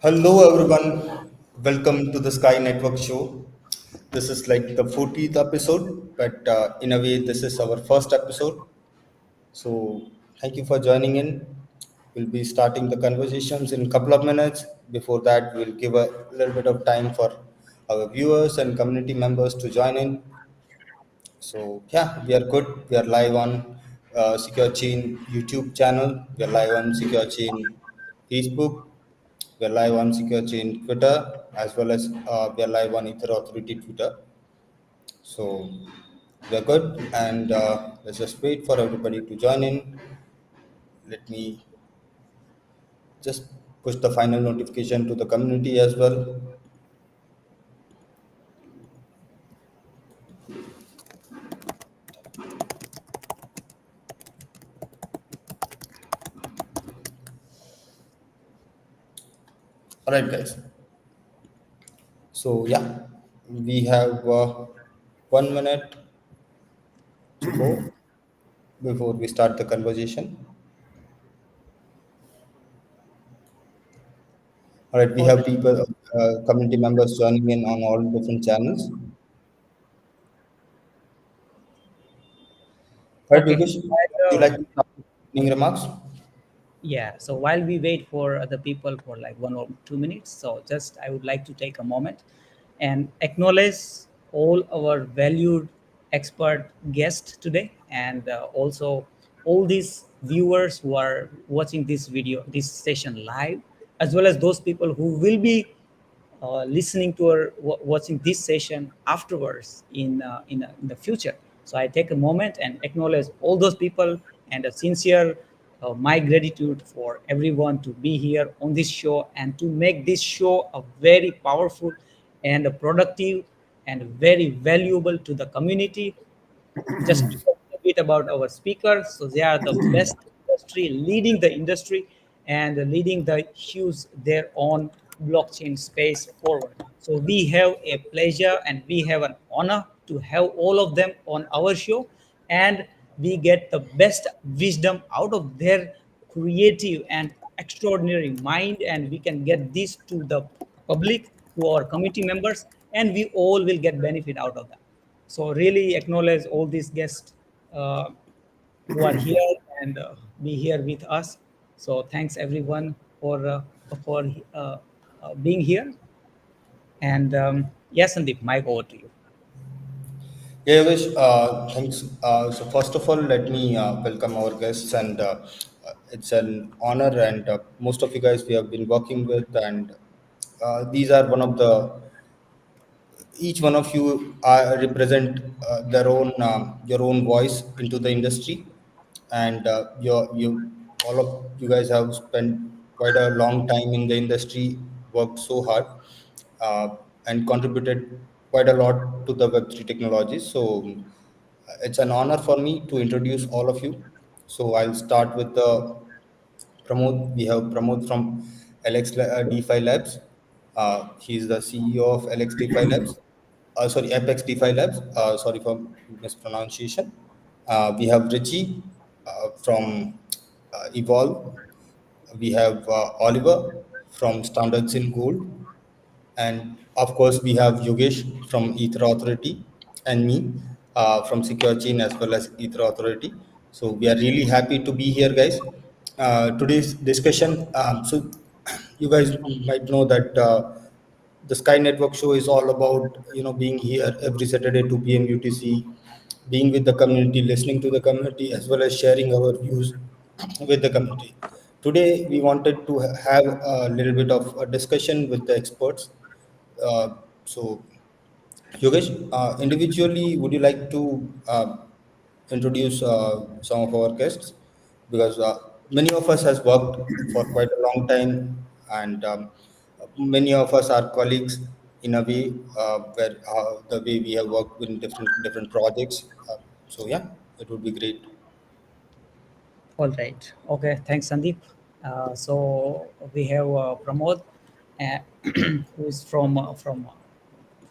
Hello, everyone. Welcome to the Sky Network show. This is like the 40th episode, but in a way, this is our first episode. So, thank you for joining in. We'll be starting the conversations in a couple of minutes. Before that, we'll give a little bit of time for our viewers and community members to join in. So, yeah, we are good. We are live on Secure Chain YouTube channel. We are live on Secure Chain Facebook. We are live on Secure Chain Twitter, as well as we are live on Ether Authority Twitter. So we are good, and let's just wait for everybody to join in. Let me just push the final notification to the community as well. All right, guys. So yeah, we have 1 minute to go before we start the conversation. All right, we All have right. people, community members joining in on all different channels. All right, Okay. Yogesh, would you like to start with opening remarks? Yeah. So while we wait for other people for like 1 or 2 minutes, so just I would like to take a moment and acknowledge all our valued expert guests today, and also all these viewers who are watching this video, this session live, as well as those people who will be listening to or watching this session afterwards in the future. So I take a moment and acknowledge all those people and a sincere my gratitude for everyone to be here on this show and to make this show a very powerful and a productive and very valuable to the community. Just to talk a bit about our speakers, so they are the best industry, leading the industry and leading the huge their own blockchain space forward. So we have a pleasure and we have an honor to have all of them on our show, and we get the best wisdom out of their creative and extraordinary mind, and we can get this to the public, to our committee members, and we all will get benefit out of that. So really acknowledge all these guests uh, who are here and be here with us. So thanks everyone for being here. And yes, Sandeep, mic over to you. Yeah, Yogesh, thanks. So first of all, let me welcome our guests, and it's an honor. And most of you guys we have been working with, and these are one of the each one of you represent their own your own voice into the industry, and you all of you guys have spent quite a long time in the industry, worked so hard, uh, and contributed quite a lot to the Web3 technologies. So it's an honor for me to introduce all of you. So I'll start with the Pramod. We have Pramod from DeFi Labs. He's the CEO of LX DeFi Labs. Sorry, Apex DeFi Labs. Sorry for mispronunciation. We have Richie from Evolve. We have Oliver from Standards in Gold. And of course, we have Yogesh from Ether Authority and me from Secure Chain as well as Ether Authority. So we are really happy to be here, guys. Today's discussion. So you guys might know that the Sky Network show is all about being here every Saturday 2 p.m. UTC, being with the community, listening to the community, as well as sharing our views with the community. Today, we wanted to have a little bit of a discussion with the experts. So, Yogesh, individually, would you like to introduce some of our guests? Because many of us has worked for quite a long time, and many of us are colleagues in a way where the way we have worked in different projects. So yeah, it would be great. All right. Okay. Thanks, Sandeep. So we have Pramod, uh, who is from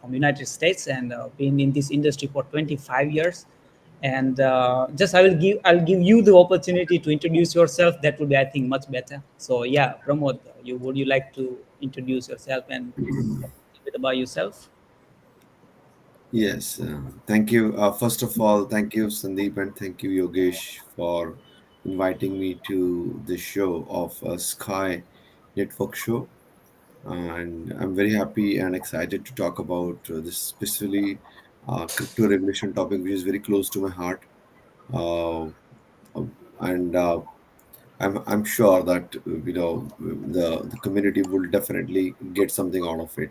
United States and been in this industry for 25 years. And just I'll give you the opportunity to introduce yourself. That would be, I think, much better. So yeah, Pramod, you would you like to introduce yourself and talk a bit about yourself? Yes, thank you. First of all, thank you, Sandeep, and thank you, Yogesh, for inviting me to the show of Sky Network show. And I'm very happy and excited to talk about this specifically crypto regulation topic, which is very close to my heart. Uh, and I'm sure that the community will definitely get something out of it.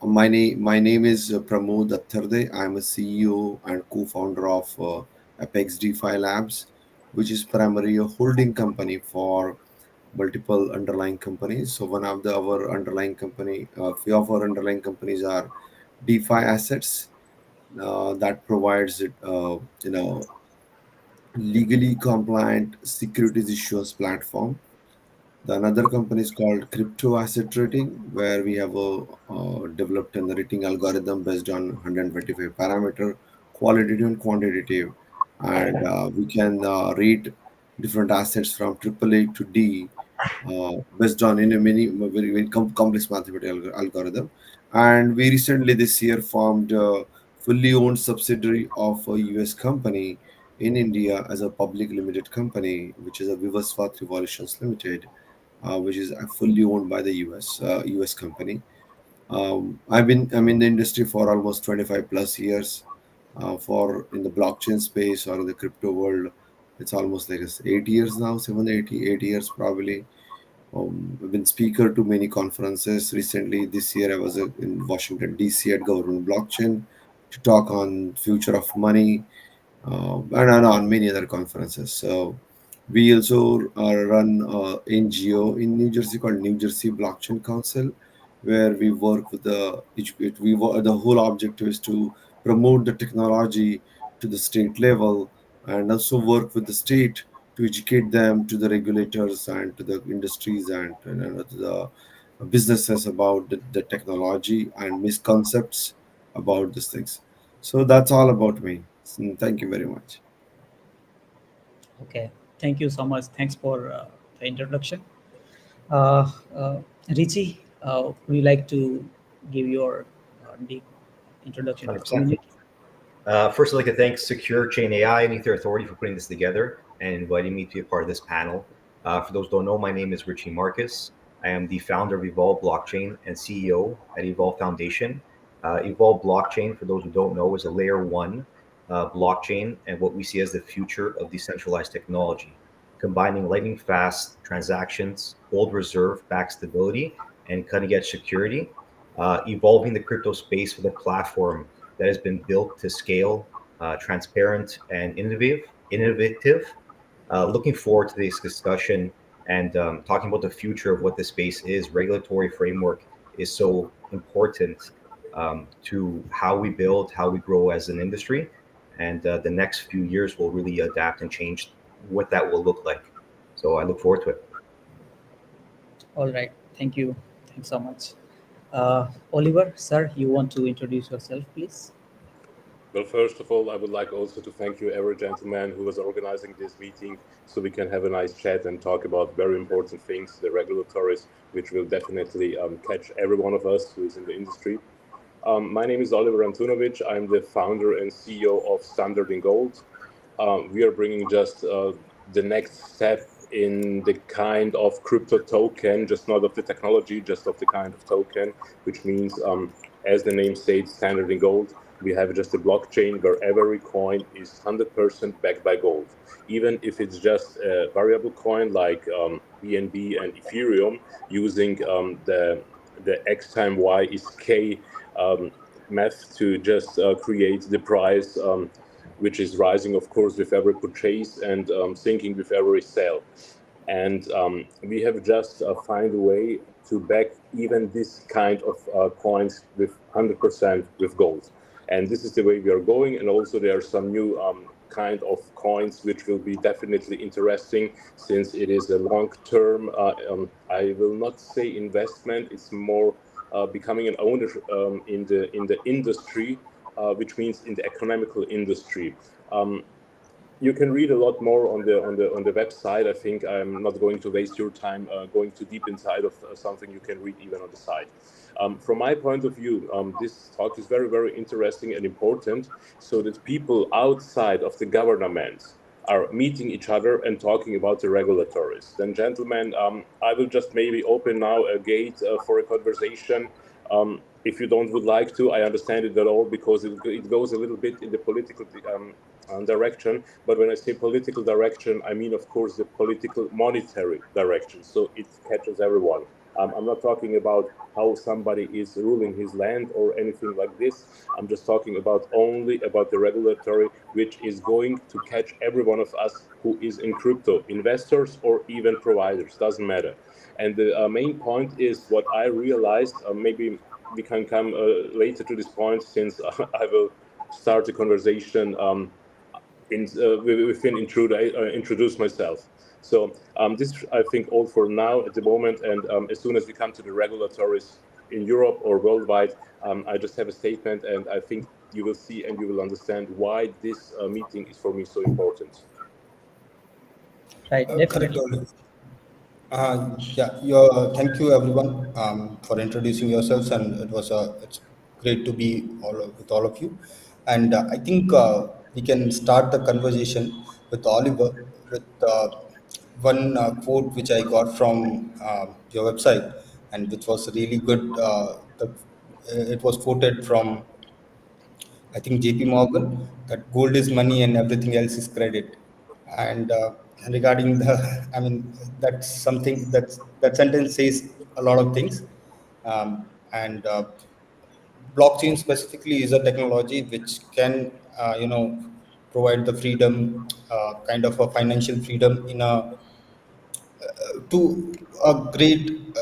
My name is Pramod Atharde. I'm a CEO and co-founder of Apex DeFi Labs, which is primarily a holding company for multiple underlying companies. So one of our underlying company, few of our underlying companies are DeFi assets that provides it, legally compliant securities issuance platform. The another company is called Crypto Asset Rating, where we have developed a rating algorithm based on 125 parameter, qualitative and quantitative, and we can rate different assets from AAA to D based on in a many very complex mathematical algorithm. And we recently this year formed a fully owned subsidiary of a US company in India as a public limited company, which is a Vivasvat Revolutions Limited, which is fully owned by the US company. I'm in the industry for almost 25 plus years. For in the blockchain space or in the crypto world, it's almost like it's 8 years now, 8 years probably. I've been speaker to many conferences. Recently, this year I was in Washington D.C. at Government Blockchain to talk on future of money, and on many other conferences. So we also run NGO in New Jersey called New Jersey Blockchain Council, where we work with the whole objective is to promote the technology to the state level and also work with the state to educate them to the regulators and to the industries and to the businesses about the technology and misconceptions about these things. So that's all about me. Thank you very much. Okay, thank you so much. Thanks for the introduction. uh, uh, Richie, would you like to give your deep introduction for 2 minutes? 100%. First, I'd like to thank Secure Chain AI and Ether Authority for putting this together and inviting me to be a part of this panel. For those who don't know, my name is Richie Marcus. I am the founder of Evolve Blockchain and CEO at Evolve Foundation. Evolve Blockchain, for those who don't know, is a layer one blockchain and what we see as the future of decentralized technology, combining lightning fast transactions, gold reserve backed stability, and cutting edge security, evolving the crypto space with a platform that has been built to scale, transparent and innovative. Looking forward to this discussion and talking about the future of what the space is. Regulatory framework is so important to how we build, how we grow as an industry, and the next few years will really adapt and change what that will look like. So I look forward to it. All right, thank you. Thanks so much. Oliver, sir, you want to introduce yourself, please? Well, first of all, I would like also to thank you, every gentleman who was organizing this meeting, so we can have a nice chat and talk about very important things, the regulatories, which will definitely catch every one of us who is in the industry. My name is Oliver Antunovic. I'm the founder and CEO of Standard in Gold. We are bringing just the next step in the kind of crypto token, just not of the technology, just of the kind of token, which means, as the name states, Standard in Gold. We have just a blockchain where every coin is 100% backed by gold. Even if it's just a variable coin like BNB and Ethereum, using the X time Y is K math to just create the price, which is rising, of course, with every purchase and sinking with every sale. And we have just find a way to back even this kind of coins with 100% with gold. And this is the way we are going. And also there are some new kind of coins which will be definitely interesting, since it is a long-term, I will not say investment, it's more becoming an owner in the industry, which means in the economical industry. You can read a lot more on the website. I think I'm not going to waste your time going too deep inside of something you can read even on the site. From my point of view, this talk is very, very interesting and important, so that people outside of the government are meeting each other and talking about the regulatories. Then, gentlemen, I will just maybe open now a gate for a conversation. If you don't would like to, I understand it at all, because it goes a little bit in the political direction. But when I say political direction, I mean, of course, the political monetary direction. So it catches everyone. I'm not talking about how somebody is ruling his land or anything like this. I'm just talking about only about the regulatory, which is going to catch every one of us who is in crypto, investors or even providers, doesn't matter. And the main point is what I realized. Maybe we can come later to this point, since I will start the conversation within introduce myself. So this, I think, all for now at the moment. And as soon as we come to the regulatories in Europe or worldwide, I just have a statement, and I think you will see and you will understand why this meeting is for me so important. Right, Correct. definitely. Yeah, thank you everyone for introducing yourselves, and it's great to be with all of you. And I think we can start the conversation with Oliver with one quote which I got from your website, and which was really good. It was quoted from, I think, JP Morgan, that gold is money and everything else is credit. And regarding the, I mean, that's something that sentence says a lot of things. And blockchain specifically is a technology which can, provide the freedom, kind of a financial freedom in a to a great,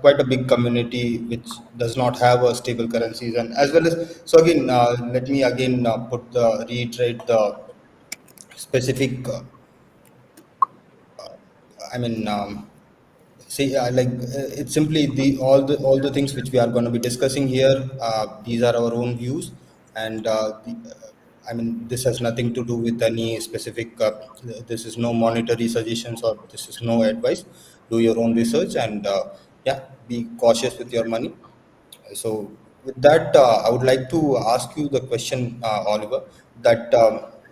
quite a big community which does not have a stable currencies. And as well as, so again, let me again reiterate the specific, I mean, see, it's simply all the things which we are going to be discussing here. These are our own views, and I mean, this has nothing to do with any specific. This is no monetary suggestions, or this is no advice. Do your own research, and yeah, be cautious with your money. So, with that, I would like to ask you the question, Oliver, that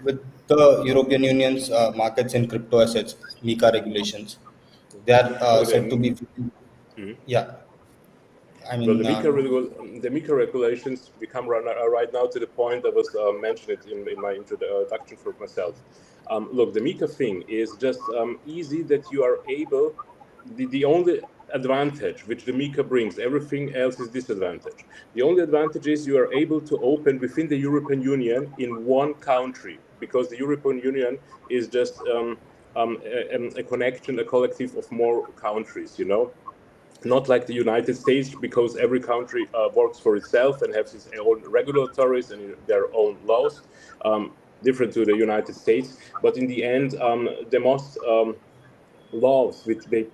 with the European Union's markets in crypto assets, MiCA regulations, they are Well, said to be, mhm. yeah, I Well, mean, the MiCA regulations become right now to the point I was mentioning it in my introduction for myself. Look, the MiCA thing is just easy, that you are able. The only advantage which the MiCA brings, everything else is disadvantage. The only advantage is you are able to open within the European Union in one country, because the European Union is just a connection, a collective of more countries. Not like the United States, because every country works for itself and has its own regulatories and their own laws, different to the United States. But in the end, the most laws which they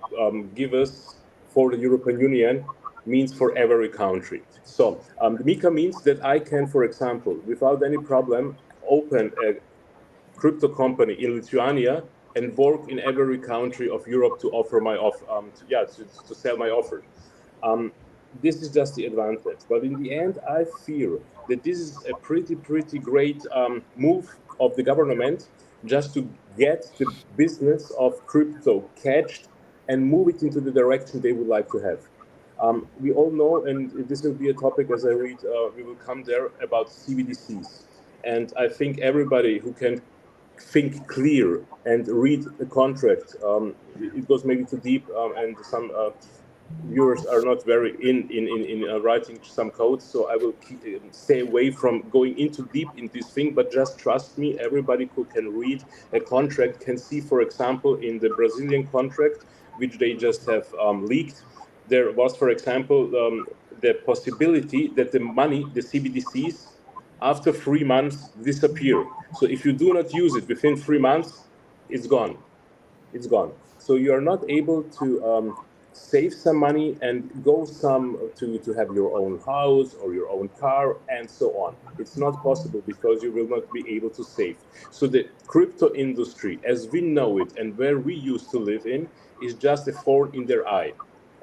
give us for the European Union means for every country. So the MiCA means that I can, for example, without any problem, open a crypto company in Lithuania and work in every country of Europe to offer my to sell my offer. Um, this is just the advantage. But in the end, I fear that this is a pretty great move of the government, just to get the business of crypto catched and move it into the direction they would like to have. We all know, and this will be a topic as I read, we will come there, about CBDCs. And I think everybody who can think clear and read a contract, it goes maybe too deep, and some viewers are not very in writing some code, so I will stay away from going into deep in this thing. But just trust me, everybody who can read a contract can see, for example, in the Brazilian contract, which they just have leaked, there was, for example, the possibility that the money, the CBDCs, after 3 months disappear. So if you do not use it within 3 months, it's gone. It's gone. So you are not able to save some money and go some to have your own house or your own car and so on. It's not possible because you will not be able to save. So the crypto industry as we know it and where we used to live in is just a thorn in their eye,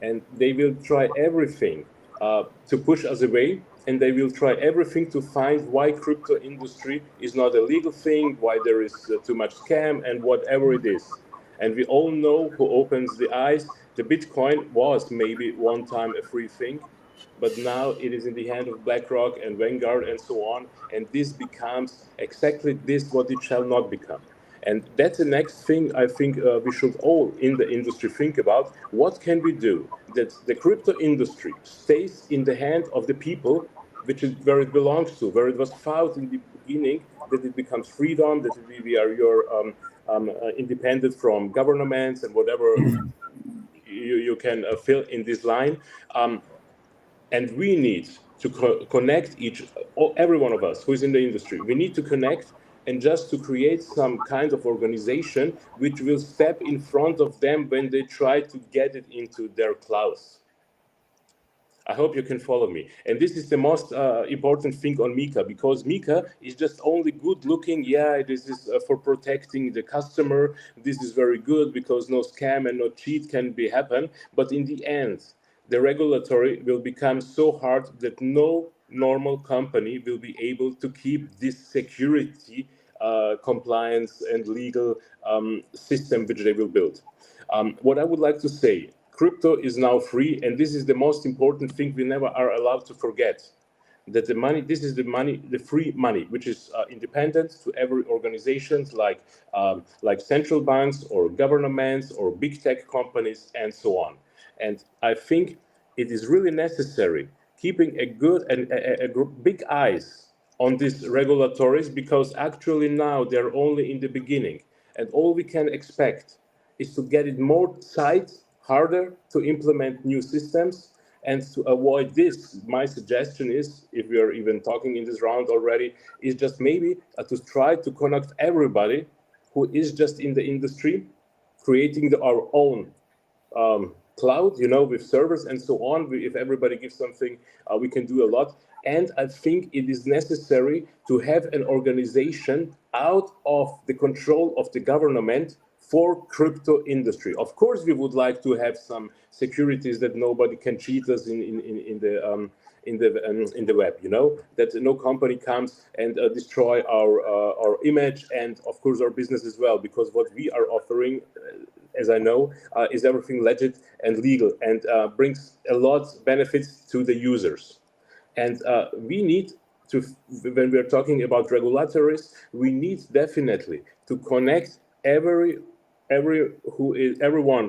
and they will try everything to push us away, and they will try everything to find why crypto industry is not a legal thing, why there is too much scam and whatever it is. And we all know who opens the eyes. The Bitcoin was maybe one time a free thing, but now it is in the hand of BlackRock and Vanguard and so on. And this becomes exactly this what it shall not become. And that's the next thing I think we should all in the industry think about. What can we do that the crypto industry stays in the hand of the people, which is where it belongs to, where it was found in the beginning, that it becomes freedom, that we are your independent from governments and whatever you can fill in this line. Um, and we need to connect every one of us who is in the industry. We need to connect and just to create some kind of organization which will step in front of them when they try to get it into their clouds. I hope you can follow me. And this is the most important thing on Mika, because Mika is just only good looking. Yeah, this is for protecting the customer. This is very good because no scam and no cheat can be happen. But in the end, the regulatory will become so hard that no normal company will be able to keep this security, compliance, and legal system which they will build. What I would like to say, crypto is now free, and this is the most important thing we never are allowed to forget. That the money, this is the money, the free money, which is independent to every organizations like central banks or governments or big tech companies and so on. And I think it is really necessary keeping a good and big eyes on these regulatories, because actually now they're only in the beginning, and all we can expect is to get it more tight, harder to implement new systems. And to avoid this, my suggestion is, if we are even talking in this round already, is just maybe to try to connect everybody who is just in the industry, creating our own cloud, with servers and so on. If everybody gives something, we can do a lot. And I think it is necessary to have an organization out of the control of the government for crypto industry. Of course, we would like to have some securities that nobody can cheat us in the web. That no company comes and destroy our image, and of course our business as well, because what we are offering, as I know, is everything legit and legal, and brings a lot benefits to the users. And we need to, when we're talking about regulatories, we need definitely to connect everyone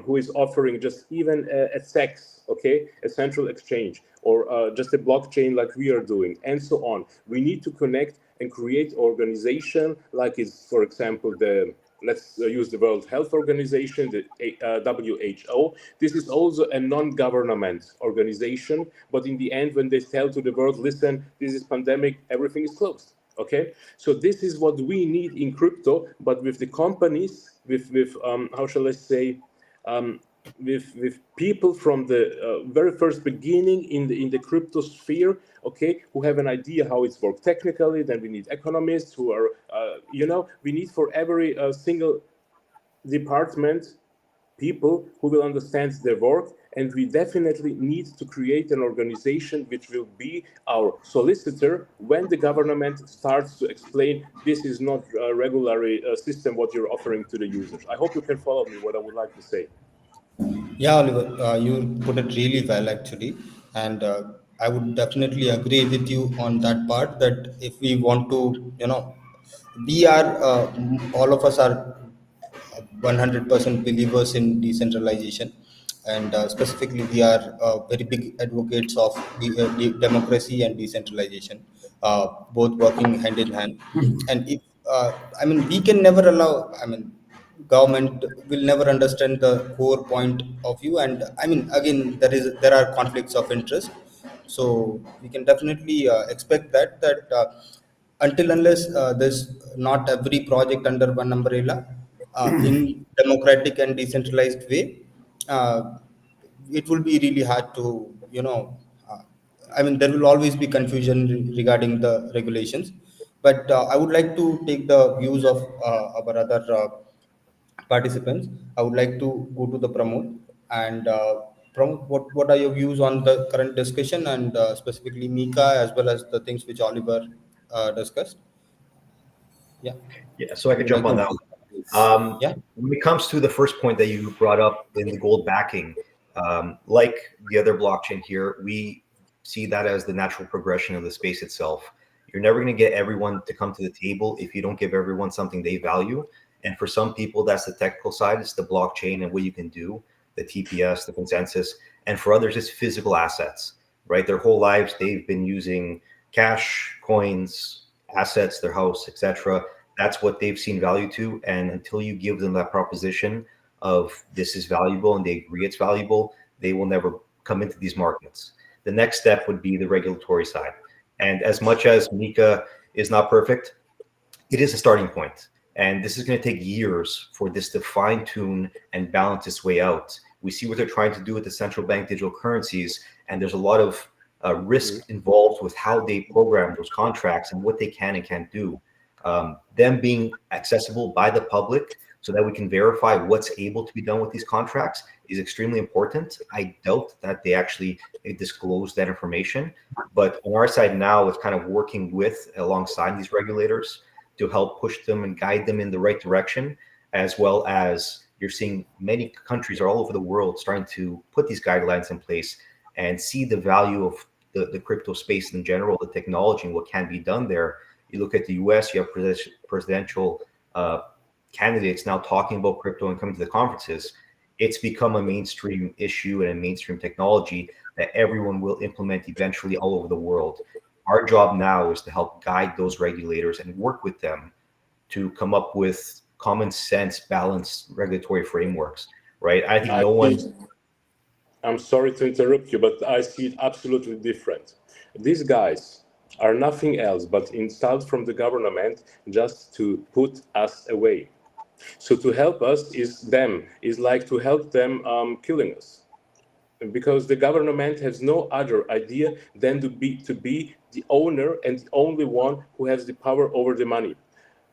who is offering just even a sex, okay, a central exchange, or just a blockchain like we are doing, and so on. We need to connect and create organization like is, for example, the let's use the World Health Organization, the WHO. This is also a non-government organization, but in the end, when they tell to the world, listen, this is pandemic, everything is closed. Okay, so this is what we need in crypto, but with the companies, with how shall I say, um, with people from the very first beginning in the crypto sphere, okay, who have an idea how it's worked technically. Then we need economists who are, we need for every single department people who will understand their work. And we definitely need to create an organization which will be our solicitor when the government starts to explain this is not a regular system what you're offering to the users. I hope you can follow me what I would like to say. Yeah, Oliver, you put it really well actually, and I would definitely agree with you on that part. That if we want to, we are all of us are 100% believers in decentralization, and specifically we are very big advocates of democracy and decentralization, both working hand in hand. And if I mean, we can never allow. I mean, government will never understand the core point of view, and I mean, again, there are conflicts of interest. So we can definitely expect that until unless there's not every project under one umbrella in democratic and decentralized way, uh, it will be really hard to, uh, I mean, there will always be confusion regarding the regulations. But I would like to take the views of our other participants. I would like to go to the Pramod and Pramod, what are your views on the current discussion and specifically Mika as well as the things which Oliver discussed? Yeah, Yeah, so I could jump on Okay. that. Yes. yeah, When it comes to the first point that you brought up in the gold backing, like the other blockchain here, we see that as the natural progression of the space itself. You're never going to get everyone to come to the table if you don't give everyone something they value. And for some people, that's the technical side, it's the blockchain and what you can do, the TPS, the consensus. And for others, it's physical assets, right? Their whole lives, they've been using cash, coins, assets, their house, etc. That's what they've seen value to. And until you give them that proposition of this is valuable and they agree it's valuable, they will never come into these markets. The next step would be the regulatory side. And as much as Mika is not perfect, it is a starting point. And this is going to take years for this to fine tune and balance its way out. We see what they're trying to do with the central bank digital currencies, and there's a lot of risk involved with how they program those contracts and what they can and can't do. Them being accessible by the public so that we can verify what's able to be done with these contracts is extremely important. I doubt that they actually disclose that information, but on our side now, it's kind of working with alongside these regulators to help push them and guide them in the right direction, as well as you're seeing many countries are all over the world starting to put these guidelines in place and see the value of the crypto space in general, the technology and what can be done there. You look at the US, you have presidential candidates now talking about crypto and coming to the conferences. It's become a mainstream issue and a mainstream technology that everyone will implement eventually all over the world. Our job now is to help guide those regulators and work with them to come up with common sense, balanced regulatory frameworks, right? I think I no see. one. I'm sorry to interrupt you, but I see it absolutely different. These guys are nothing else but installed from the government just to put us away. So to help us is like to help them killing us, because the government has no other idea than to be the owner and the only one who has the power over the money.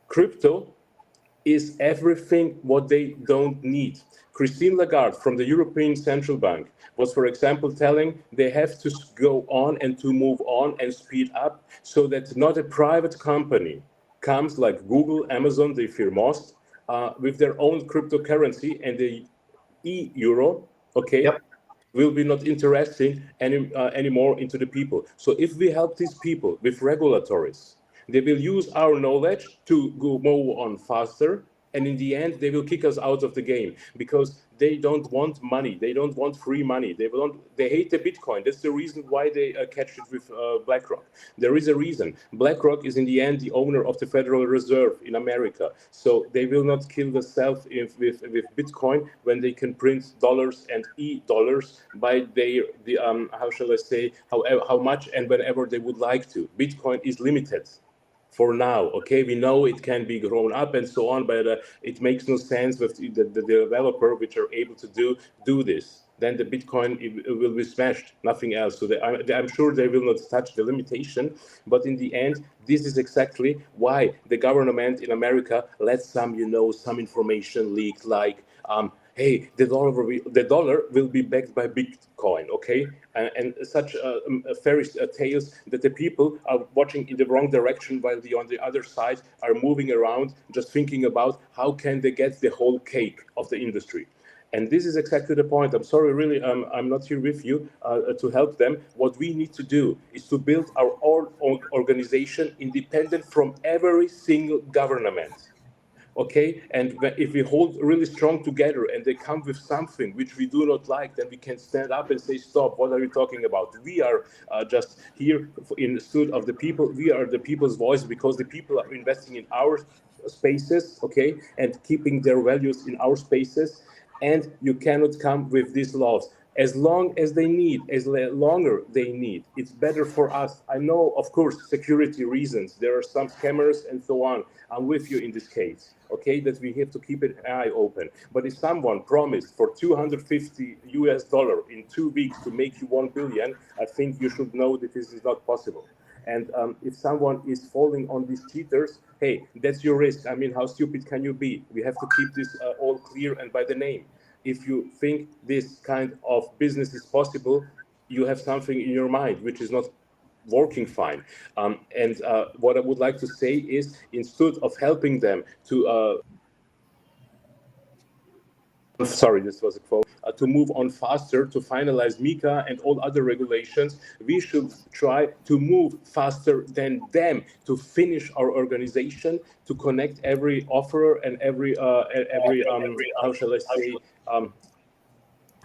Crypto is everything what they don't need. Christine Lagarde from the European Central Bank was, for example, telling they have to go on and to move on and speed up so that not a private company comes like Google, Amazon, they fear most, with their own cryptocurrency and the euro, okay, Yep. will be not interesting anymore into the people. So if we help these people with regulatories, they will use our knowledge to go move on faster. And in the end, they will kick us out of the game because they don't want money. They don't want free money. They don't. They hate the Bitcoin. That's the reason why they catch it with BlackRock. There is a reason. BlackRock is in the end the owner of the Federal Reserve in America. So they will not kill themselves with Bitcoin when they can print dollars and e-dollars by the how shall I say, how much and whenever they would like to. Bitcoin is limited for now. Okay, we know it can be grown up and so on, but it makes no sense with the developer which are able to do this. Then the Bitcoin it will be smashed, nothing else. So I'm sure they will not touch the limitation, but in the end, this is exactly why the government in America let some information leak, like hey, the dollar will be backed by Bitcoin, okay, and such fairy tales that the people are watching in the wrong direction while on the other side are moving around, just thinking about how can they get the whole cake of the industry. And this is exactly the point. I'm sorry, really, I'm not here with you to help them. What we need to do is to build our own organization independent from every single government. Okay, and if we hold really strong together and they come with something which we do not like, then we can stand up and say, stop, what are you talking about? We are just here in the stead of the people. We are the people's voice because the people are investing in our spaces, okay, and keeping their values in our spaces. And you cannot come with these laws as long as they need, longer they need. It's better for us. I know, of course, security reasons. There are some scammers and so on. I'm with you in this case. okay, that we have to keep an eye open. But if someone promised for 250 US dollar in 2 weeks to make you 1 billion, I think you should know that this is not possible. And if someone is falling on these cheaters, hey, that's your risk. I mean, how stupid can you be? We have to keep this all clear and by the name. If you think this kind of business is possible, you have something in your mind which is not working fine. And what I would like to say is, instead of helping them to sorry, this was a quote, to move on faster to finalize Mika and all other regulations, we should try to move faster than them to finish our organization, to connect every offerer and every how shall I say,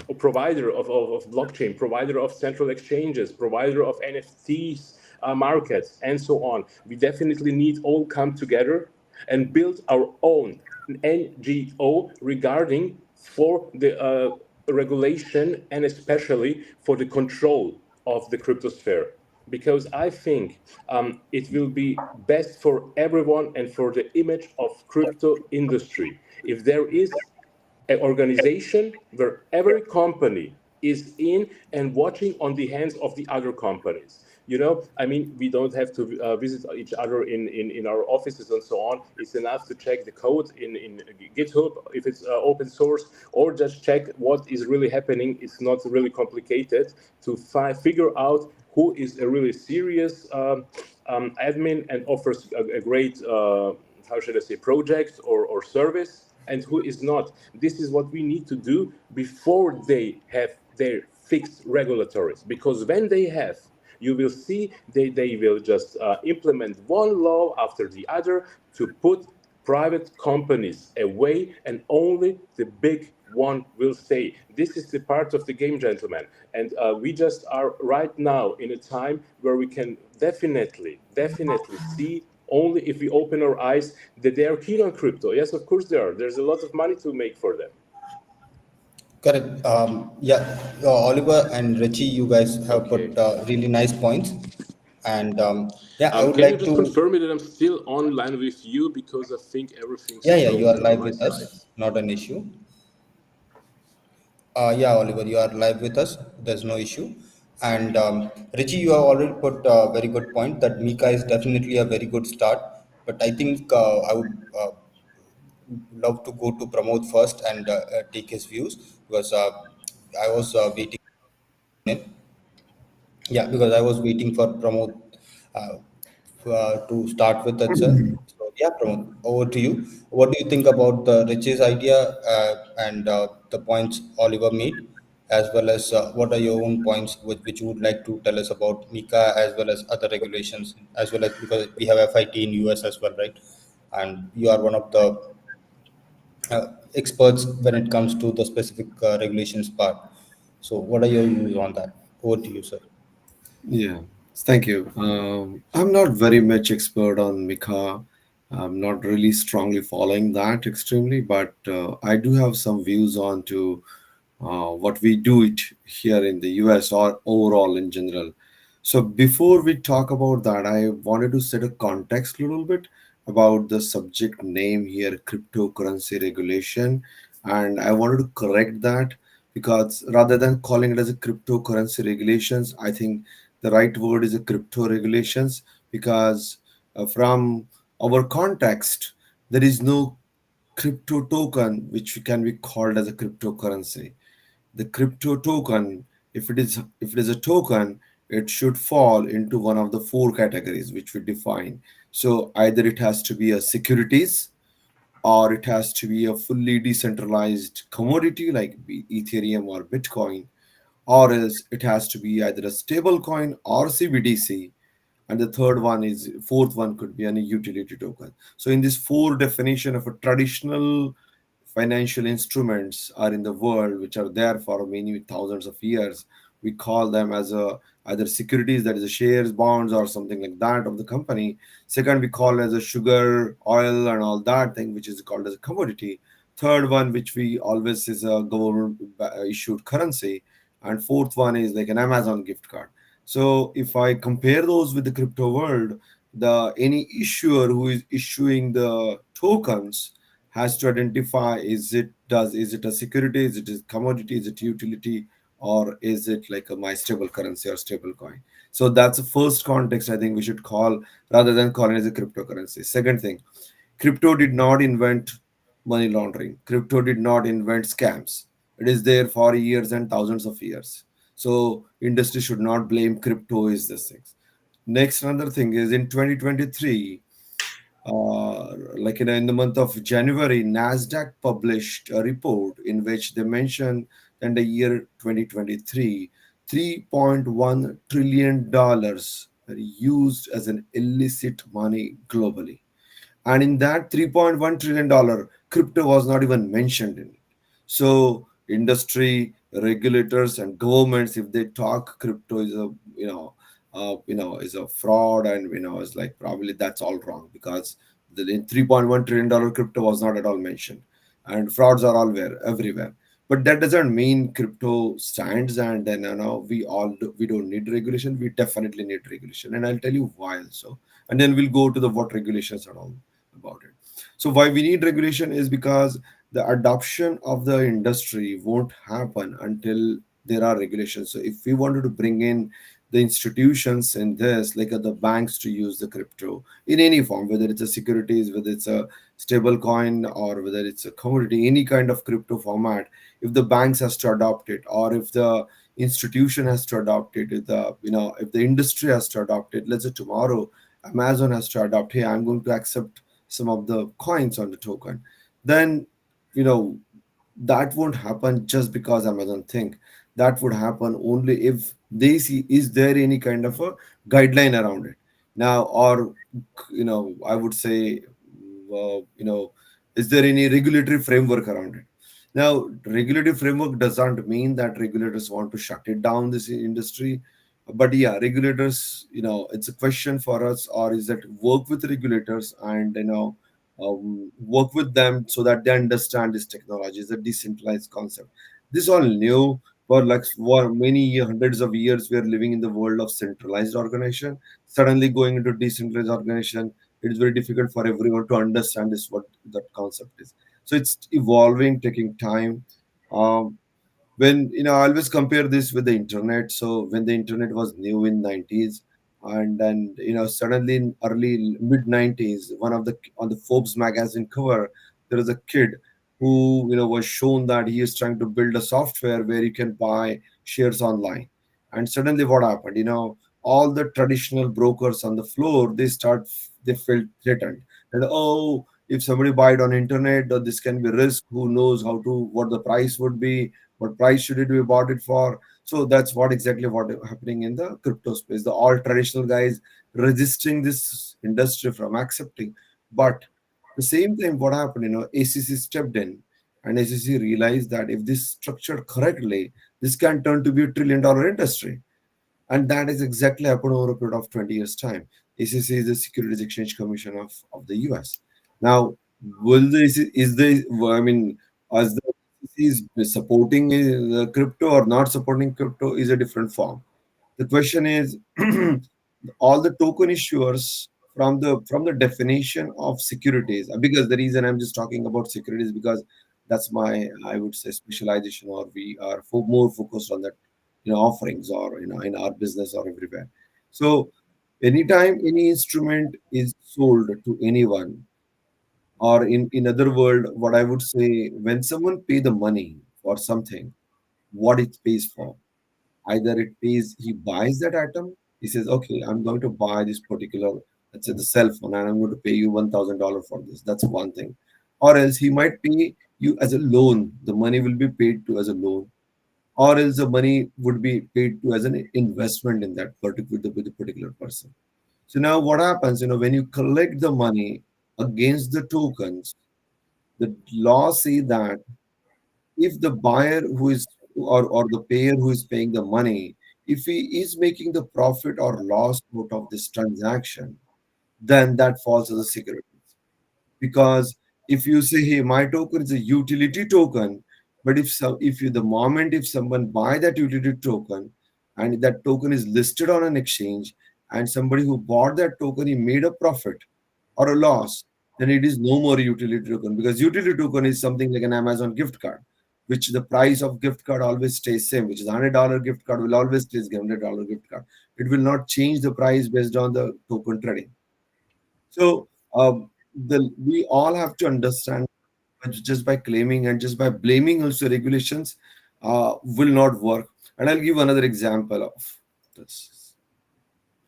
a provider of blockchain, provider of central exchanges, provider of NFTs markets, and so on. We definitely need all come together and build our own NGO regarding for the regulation and especially for the control of the cryptosphere. Because I think it will be best for everyone and for the image of crypto industry if there is an organization where every company is in and watching on the hands of the other companies. You know, I mean, we don't have to visit each other in our offices and so on. It's enough to check the code in GitHub if it's open source, or just check what is really happening. It's not really complicated to figure out who is a really serious admin and offers a great, how should I say, project or service, and who is not. This is what we need to do before they have their fixed regulatories. Because when they have, you will see they will just implement one law after the other to put private companies away, and only the big one will stay. This is the part of the game, gentlemen. And we just are right now in a time where we can definitely see, only if we open our eyes, that they are keen on crypto. Yes, of course they are. There's a lot of money to make for them. Correct. Yeah, Oliver and Richie, you guys have Okay. put really nice points. And yeah, I would Can you like just to. confirm me that I'm still online with you, because I think everything's Yeah, yeah, you are frozen on live my with side. us. Not an issue. Yeah, Oliver, you are live with us. There's no issue. And Richie, you have already put a very good point that Mika is definitely a very good start. But I think I would love to go to Pramod first and take his views, because I was waiting in. Yeah, because I was waiting for Pramod uh, to start with itself. So yeah, Pramod, over to you. What do you think about the Rich's idea and the points Oliver made, as well as what are your own points which you would like to tell us about Mika as well as other regulations, as well as because we have FIT in US as well, right? And you are one of the experts when it comes to the specific regulations part. So what are your views on that? Over to you, sir. Yeah, thank you. I'm not very much expert on Mika. I'm not really strongly following that extremely, but I do have some views on to what we do it here in the US or overall in general. So before we talk about that, I wanted to set a context a little bit about the subject name here, cryptocurrency regulation, and I wanted to correct that because rather than calling it as a cryptocurrency regulations, I think the right word is a crypto regulations because from our context, there is no crypto token which can be called as a cryptocurrency. The crypto token, if it is a token, it should fall into one of the four categories which we define. So either it has to be a securities, or it has to be a fully decentralized commodity like Ethereum or Bitcoin, or else it has to be either a stable coin or CBDC, and the third one is fourth one could be any utility token. So in this four definition of a traditional financial instruments are in the world which are there for many thousands of years, we call them as a either securities, that is a shares, bonds, or something like that of the company. Second, we call as a sugar, oil, and all that thing which is called as a commodity. Third one, which we always is a government issued currency. And fourth one is like an Amazon gift card. So if I compare those with the crypto world, the any issuer who is issuing the tokens, has to identify, is it a security, is it a commodity, is it utility, or is it like a my stable currency or stable coin. So that's the first context I think we should call, rather than calling it as a cryptocurrency. Second thing, crypto did not invent money laundering. Crypto did not invent scams. It is there for years and thousands of years. So industry should not blame crypto is this thing. Next, another thing is in 2023, like in the month of January, Nasdaq published a report in which they mentioned that in the year 2023, $3.1 trillion were used as an illicit money globally. And in that $3.1 trillion, crypto was not even mentioned in it. So industry, regulators, and governments, if they talk crypto is a is a fraud, and it's like probably that's all wrong, because the $3.1 trillion crypto was not at all mentioned, and frauds are all everywhere. But that doesn't mean crypto stands, and then we don't need regulation. We definitely need regulation, and I'll tell you why also, and then we'll go to the what regulations are all about it. So why we need regulation is because the adoption of the industry won't happen until there are regulations. So if we wanted to bring in the institutions in this, like the banks, to use the crypto in any form, whether it's a securities, whether it's a stable coin, or whether it's a commodity, any kind of crypto format, if the banks has to adopt it, or if the institution has to adopt it, if the industry has to adopt it, let's say tomorrow Amazon has to adopt, hey, I'm going to accept some of the coins on the token, then you know that won't happen just because Amazon think. That would happen only if they see, is there any kind of a guideline around it now, or I would say, is there any regulatory framework around it. Now, regulatory framework doesn't mean that regulators want to shut it down, this industry. But yeah, regulators, it's a question for us, or is that work with regulators and work with them so that they understand this technology is a decentralized concept. This all new. For like hundreds of years we are living in the world of centralized organization. Suddenly going into decentralized organization, it is very difficult for everyone to understand this what that concept is. So it's evolving, taking time. um, when I always compare this with the internet. So when the internet was new in 90s, and then suddenly in early mid 90s, one of the on the Forbes magazine cover, there is a kid who was shown that he is trying to build a software where you can buy shares online. And suddenly what happened, all the traditional brokers on the floor, they felt threatened, and oh, if somebody buy it on internet, this can be risk, who knows how to what the price would be, what price should it be bought it for. So that's what exactly what happening in the crypto space. The all traditional guys resisting this industry from accepting. But the same time, what happened, ACC stepped in, and ACC realized that if this structured correctly, this can turn to be $1 trillion industry. And that is exactly happened over a period of 20 years time. ACC is the Securities Exchange Commission of the US. Now, will this is the I mean, as the SEC is supporting crypto or not supporting crypto is a different form. The question is, all the token issuers, from the definition of securities, because the reason I'm just talking about securities, because that's my, I would say, specialization, or we are more focused on that, offerings, or in our business or everywhere. So anytime any instrument is sold to anyone, or in other word, what I would say, when someone pay the money for something, what it pays for, either it pays, he buys that item, he says, okay, I'm going to buy this particular, let's say, the cell phone, and I'm going to pay you $1,000 for this. That's one thing. Or else he might pay you as a loan, the money will be paid to as a loan, or else the money would be paid to as an investment in that particular, with the particular person. So now what happens, when you collect the money against the tokens, the law say that if the buyer who is, or the payer who is paying the money, if he is making the profit or loss out of this transaction, then that falls as a security. Because if you say, hey, my token is a utility token, but if you, the moment if someone buy that utility token, and that token is listed on an exchange, and somebody who bought that token, he made a profit or a loss, then it is no more utility token, because utility token is something like an Amazon gift card, which the price of gift card always stays same, which is $100 gift card will always stays $100 gift card. It will not change the price based on the token trading. So we all have to understand that just by claiming and just by blaming also regulations will not work. And I'll give another example of this.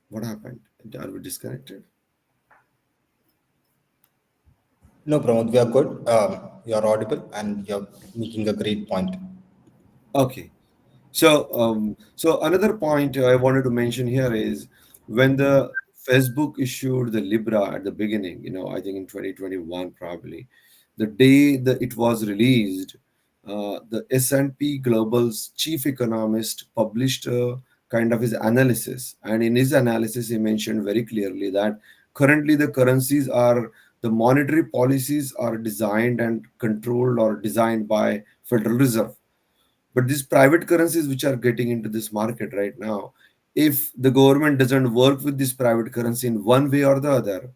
What happened? Are we disconnected? No, Pramod, we are good. You're audible and you're making a great point. Okay. So another point I wanted to mention here is when the Facebook issued the Libra at the beginning, I think in 2021 probably, the day that it was released, the S&P Global's chief economist published a kind of his analysis, and in his analysis he mentioned very clearly that currently the monetary policies are designed and controlled or designed by Federal Reserve, but these private currencies which are getting into this market right now, if the government doesn't work with this private currency in one way or the other,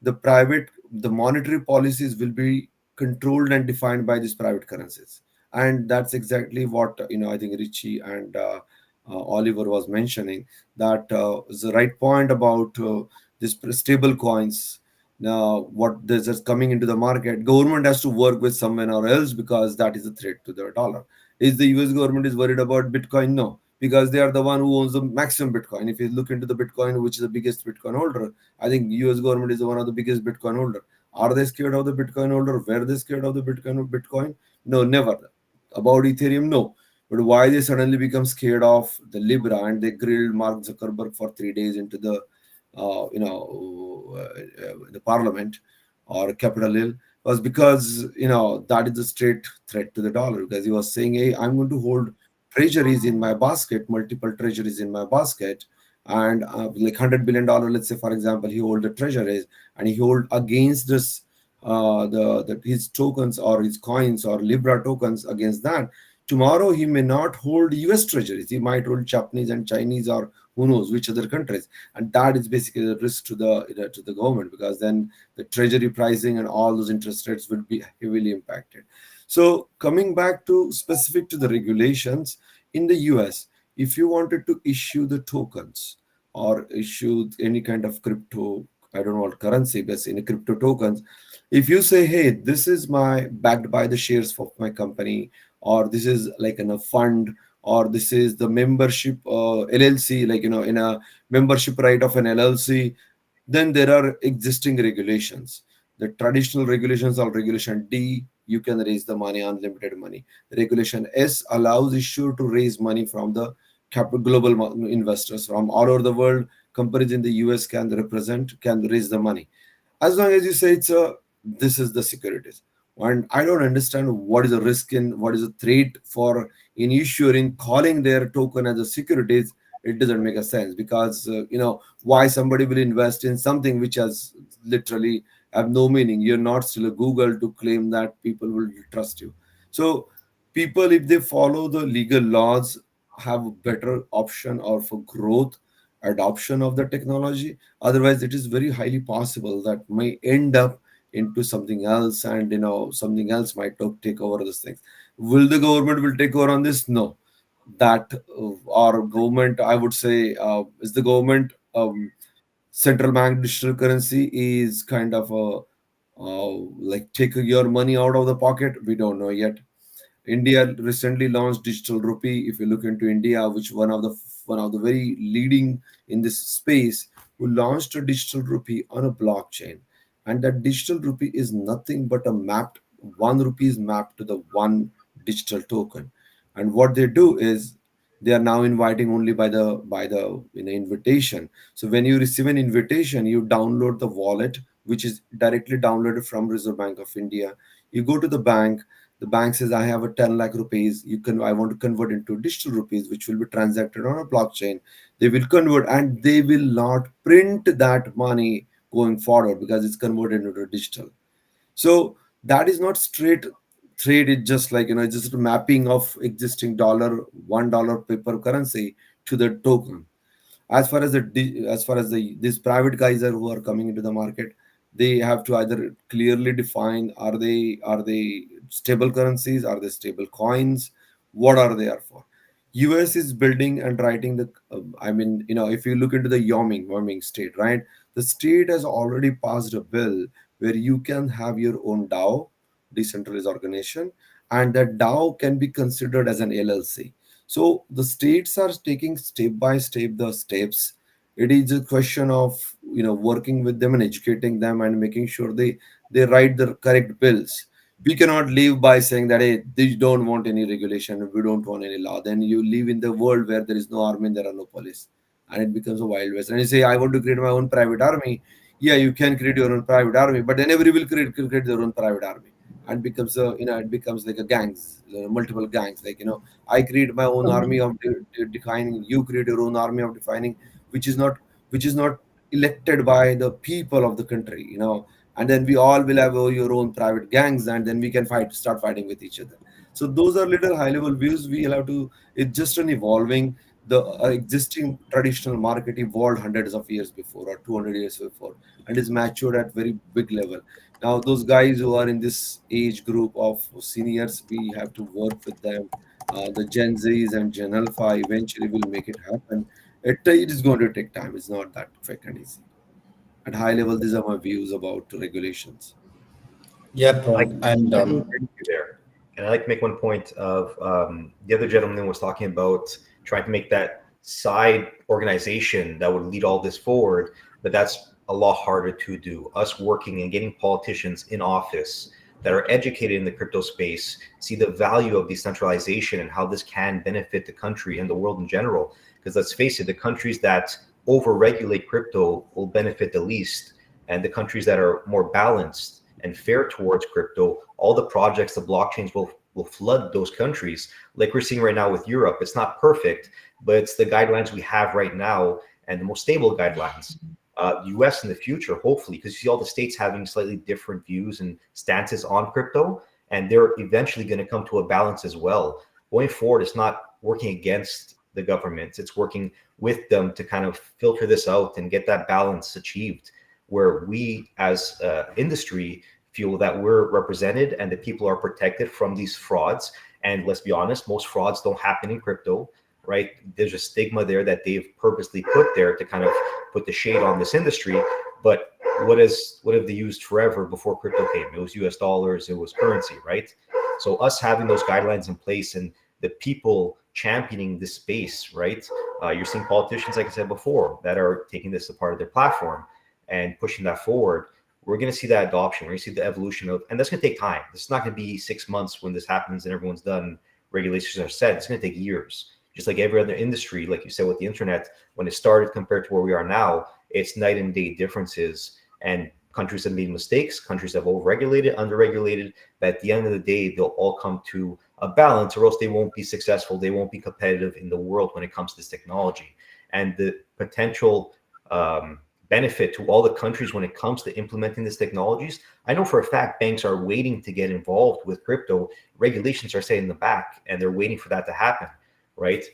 the monetary policies will be controlled and defined by these private currencies. And that's exactly what I think Richie and Oliver was mentioning, that is the right point about this stable coins. Now what this is coming into the market, government has to work with someone or else, because that is a threat to the dollar. Is the US government is worried about Bitcoin? No, because they are the one who owns the maximum Bitcoin. If you look into the Bitcoin, which is the biggest Bitcoin holder, I think US government is one of the biggest Bitcoin holder. Are they scared of the Bitcoin holder? Were they scared of the Bitcoin? No, never. About Ethereum, no. But why they suddenly become scared of the Libra and they grilled Mark Zuckerberg for 3 days into the the parliament or Capitol Hill, was because that is a straight threat to the dollar, because he was saying, hey, I'm going to hold treasuries in my basket, multiple treasuries in my basket, and like $100 billion, let's say for example, he hold the treasuries and he hold against this the his tokens or his coins or Libra tokens against that. Tomorrow he may not hold US treasuries, he might hold Japanese and Chinese or who knows which other countries, and that is basically the risk to the government, because then the treasury pricing and all those interest rates will be heavily impacted. So coming back to specific to the regulations in the US, if you wanted to issue the tokens or issue any kind of crypto, I don't know what currency, but in crypto tokens, if you say, hey, this is my backed by the shares of my company, or this is like in a fund, or this is the membership LLC, like in a membership right of an LLC, then there are existing regulations. The traditional regulations are Regulation D, you can raise the money, unlimited money. Regulation S allows issuer to raise money from the capital global investors from all over the world. Companies in the US can raise the money, as long as you say it's a this is the securities. And I don't understand what is the risk in, what is the threat for in issuing calling their token as a securities. It doesn't make a sense, because why somebody will invest in something which has literally have no meaning. You're not still a Google to claim that people will trust you. So people, if they follow the legal laws, have a better option or for growth adoption of the technology. Otherwise it is very highly possible that may end up into something else, and something else might take over these things. Will the government will take over on this? No. That our government, I would say, is the government central bank digital currency is kind of a like take your money out of the pocket. We don't know yet. India recently launched digital rupee. If you look into India, which one of the very leading in this space, who launched a digital rupee on a blockchain, and that digital rupee is nothing but a mapped 1 rupee is mapped to the one digital token. And what they do is they are now inviting only by the invitation. So when you receive an invitation, you download the wallet, which is directly downloaded from Reserve Bank of India. You go to the bank. The bank says, I have a 10 lakh rupees. I want to convert into digital rupees, which will be transacted on a blockchain. They will convert, and they will not print that money going forward, because it's converted into digital. So that is not straight trade. It's just like, it's just a mapping of existing $1 paper currency to the token. As far as these private guys who are coming into the market, They have to either clearly define, are they stable currencies, are they stable coins, what are they are for. US is building and writing the I mean, if you look into the Wyoming state, right? The state has already passed a bill where you can have your own DAO, decentralized organization, and that DAO can be considered as an LLC. So the states are taking step by step the steps. It is a question of working with them and educating them and making sure they write the correct bills. We cannot live by saying that, hey, they don't want any regulation, we don't want any law. Then you live in the world where there is no army and there are no police, and it becomes a wild west. And you say, I want to create my own private army. Yeah, you can create your own private army, but then everybody will create their own private army, and becomes it becomes like a gangs, multiple gangs. Like, I create my own army of defining, you create your own army of defining, which is not which is not elected by the people of the country. And then we all will have your own private gangs, and then we can start fighting with each other. So those are little high level views. We'll have to, it's just an evolving. The existing traditional market evolved hundreds of years before or 200 years before, and is matured at very big level. Now those guys who are in this age group of seniors, we have to work with them. The Gen Zs and Gen Alpha eventually will make it happen. It is going to take time. It's not that quick and easy. At high level, these are my views about regulations. Yep, I and I do agree with you there. And I like to make one point of the other gentleman was talking about trying to make that side organization that would lead all this forward, but that's a lot harder to do. Us working and getting politicians in office that are educated in the crypto space see the value of decentralization and how this can benefit the country and the world in general. Because let's face it, the countries that overregulate crypto will benefit the least, and the countries that are more balanced and fair towards crypto, all the projects, the blockchains will flood those countries. Like we're seeing right now with Europe. It's not perfect, but it's the guidelines we have right now and the most stable guidelines. US in the future, hopefully, because you see all the states having slightly different views and stances on crypto, and they're eventually going to come to a balance as well. Going forward, it's not working against the governments, it's working with them to kind of filter this out and get that balance achieved, where we as industry feel that we're represented and that people are protected from these frauds. And let's be honest, most frauds don't happen in crypto, right? There's a stigma there that they've purposely put there to kind of put the shade on this industry. But what have they used forever before crypto came? It was US dollars, it was currency, right? So us having those guidelines in place and the people championing this space, right? You're seeing politicians, like I said before, that are taking this as a part of their platform and pushing that forward. We're going to see that adoption. We're going to see the evolution of, and that's going to take time. This is not going to be 6 months when this happens and everyone's done, regulations are set. It's going to take years. Just like every other industry, like you said with the internet, when it started compared to where we are now, it's night and day differences. And countries have made mistakes, countries have overregulated, underregulated, but at the end of the day, they'll all come to a balance, or else they won't be successful. They won't be competitive in the world when it comes to this technology. And the potential benefit to all the countries when it comes to implementing these technologies. I know for a fact banks are waiting to get involved with crypto. Regulations are setting in the back, and they're waiting for that to happen, right?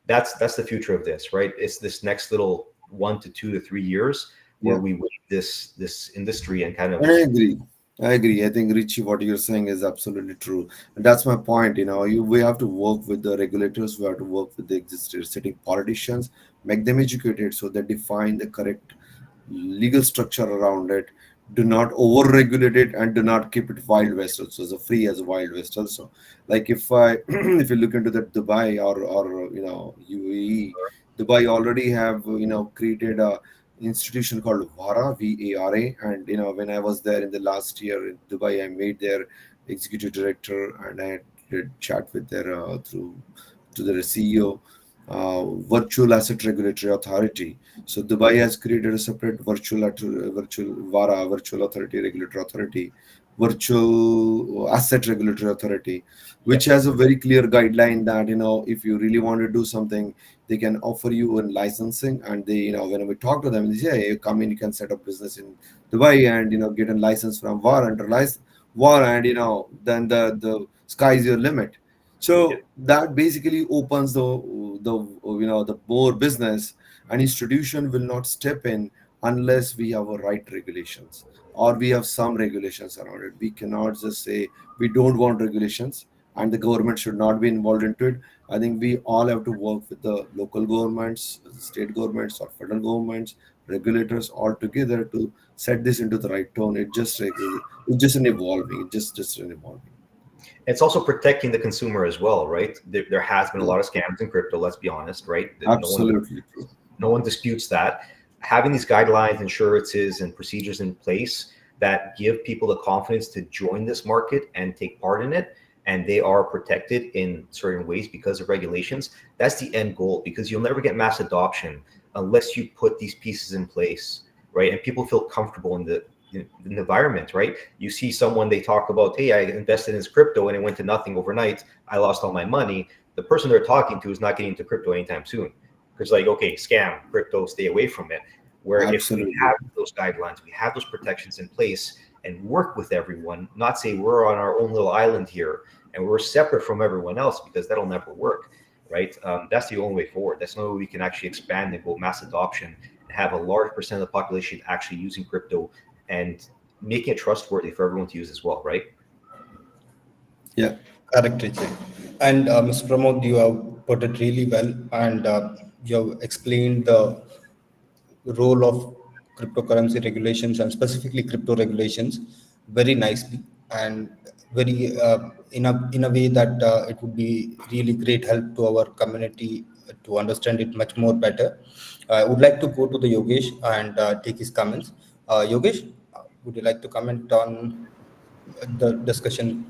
That's the future of this, right? It's this next little 1 to 2 to 3 years where Yeah. we wait this industry and kind of I agree. I agree. I think Richie, what you're saying is absolutely true, and that's my point. We have to work with the regulators. We have to work with the existing sitting politicians, make them educated so they define the correct legal structure around it. Do not over regulate it, and do not keep it wild west also, so free as a wild west also. Like if I if you look into the Dubai or UAE, Dubai already have created a institution called VARA, and when I was there in the last year in Dubai, I made their executive director, and I had a chat with their through to their CEO. Virtual Asset Regulatory Authority. So Dubai has created a separate virtual VARA, Virtual Authority Regulatory Authority, Virtual Asset Regulatory Authority, yeah, which has a very clear guideline that if you really want to do something, they can offer you in licensing, and they when we talk to them, they say, hey, come in, you can set up business in Dubai and get a license from VARA under license VARA, and then the sky is your limit. yeah, So that basically opens the more business. An institution will not step in unless we have a right regulations, or we have some regulations around it. We cannot just say we don't want regulations and the government should not be involved into it. I think we all have to work with the local governments, state governments, or federal governments, regulators all together to set this into the right tone. It's just an evolving. It's just an evolving. It's also protecting the consumer as well, right? There has been a Yeah, lot of scams in crypto. Let's be honest, right? That absolutely true. no one disputes that. Having these guidelines, insurances, and procedures in place that give people the confidence to join this market and take part in it, and they are protected in certain ways because of regulations, that's the end goal, because you'll never get mass adoption unless you put these pieces in place, right? And people feel comfortable in the environment, right? You see someone, they talk about, hey, I invested in this crypto and it went to nothing overnight. I lost all my money. The person they're talking to is not getting into crypto anytime soon, because like, okay, scam, crypto, stay away from it. Where if we Absolutely. have those guidelines, we have those protections in place and work with everyone, not say we're on our own little island here and we're separate from everyone else, because that'll never work, right? That's the only way forward. That's the only way we can actually expand and go mass adoption and have a large percent of the population actually using crypto and making it trustworthy for everyone to use as well, right? Yeah. Correct, Richard. And Mr. Pramod, you have put it really well, and you have explained the role of cryptocurrency regulations and specifically crypto regulations very nicely, and very in a way that it would be really great help to our community to understand it much more better. I would like to go to the Yogesh and take his comments. Yogesh, would you like to comment on the discussion?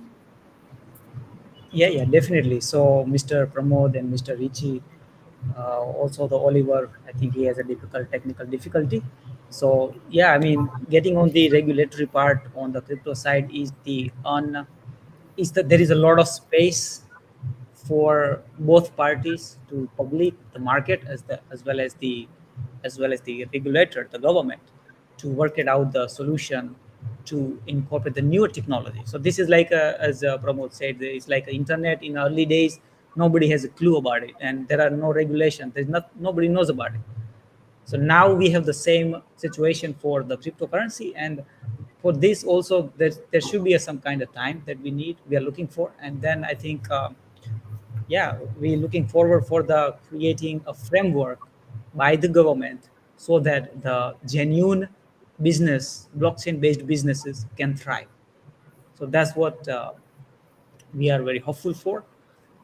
Yeah, yeah, definitely. So Mr. Pramod and Mr. Richie, also the Oliver, I think he has a difficult technical difficulty. So yeah, I mean, getting on the regulatory part on the crypto side is the on is that there is a lot of space for both parties, to public, the market, as well as the regulator, the government, to work it out the solution to incorporate the newer technology. So this is like as Pramod said, it's like internet in early days. Nobody has a clue about it, and there are no regulations. There's not nobody knows about it. So now we have the same situation for the cryptocurrency, and for this also there should be some kind of time that we are looking for, and then I think yeah, we're looking forward for the creating a framework by the government so that the genuine business, blockchain based businesses can thrive. So that's what we are very hopeful for.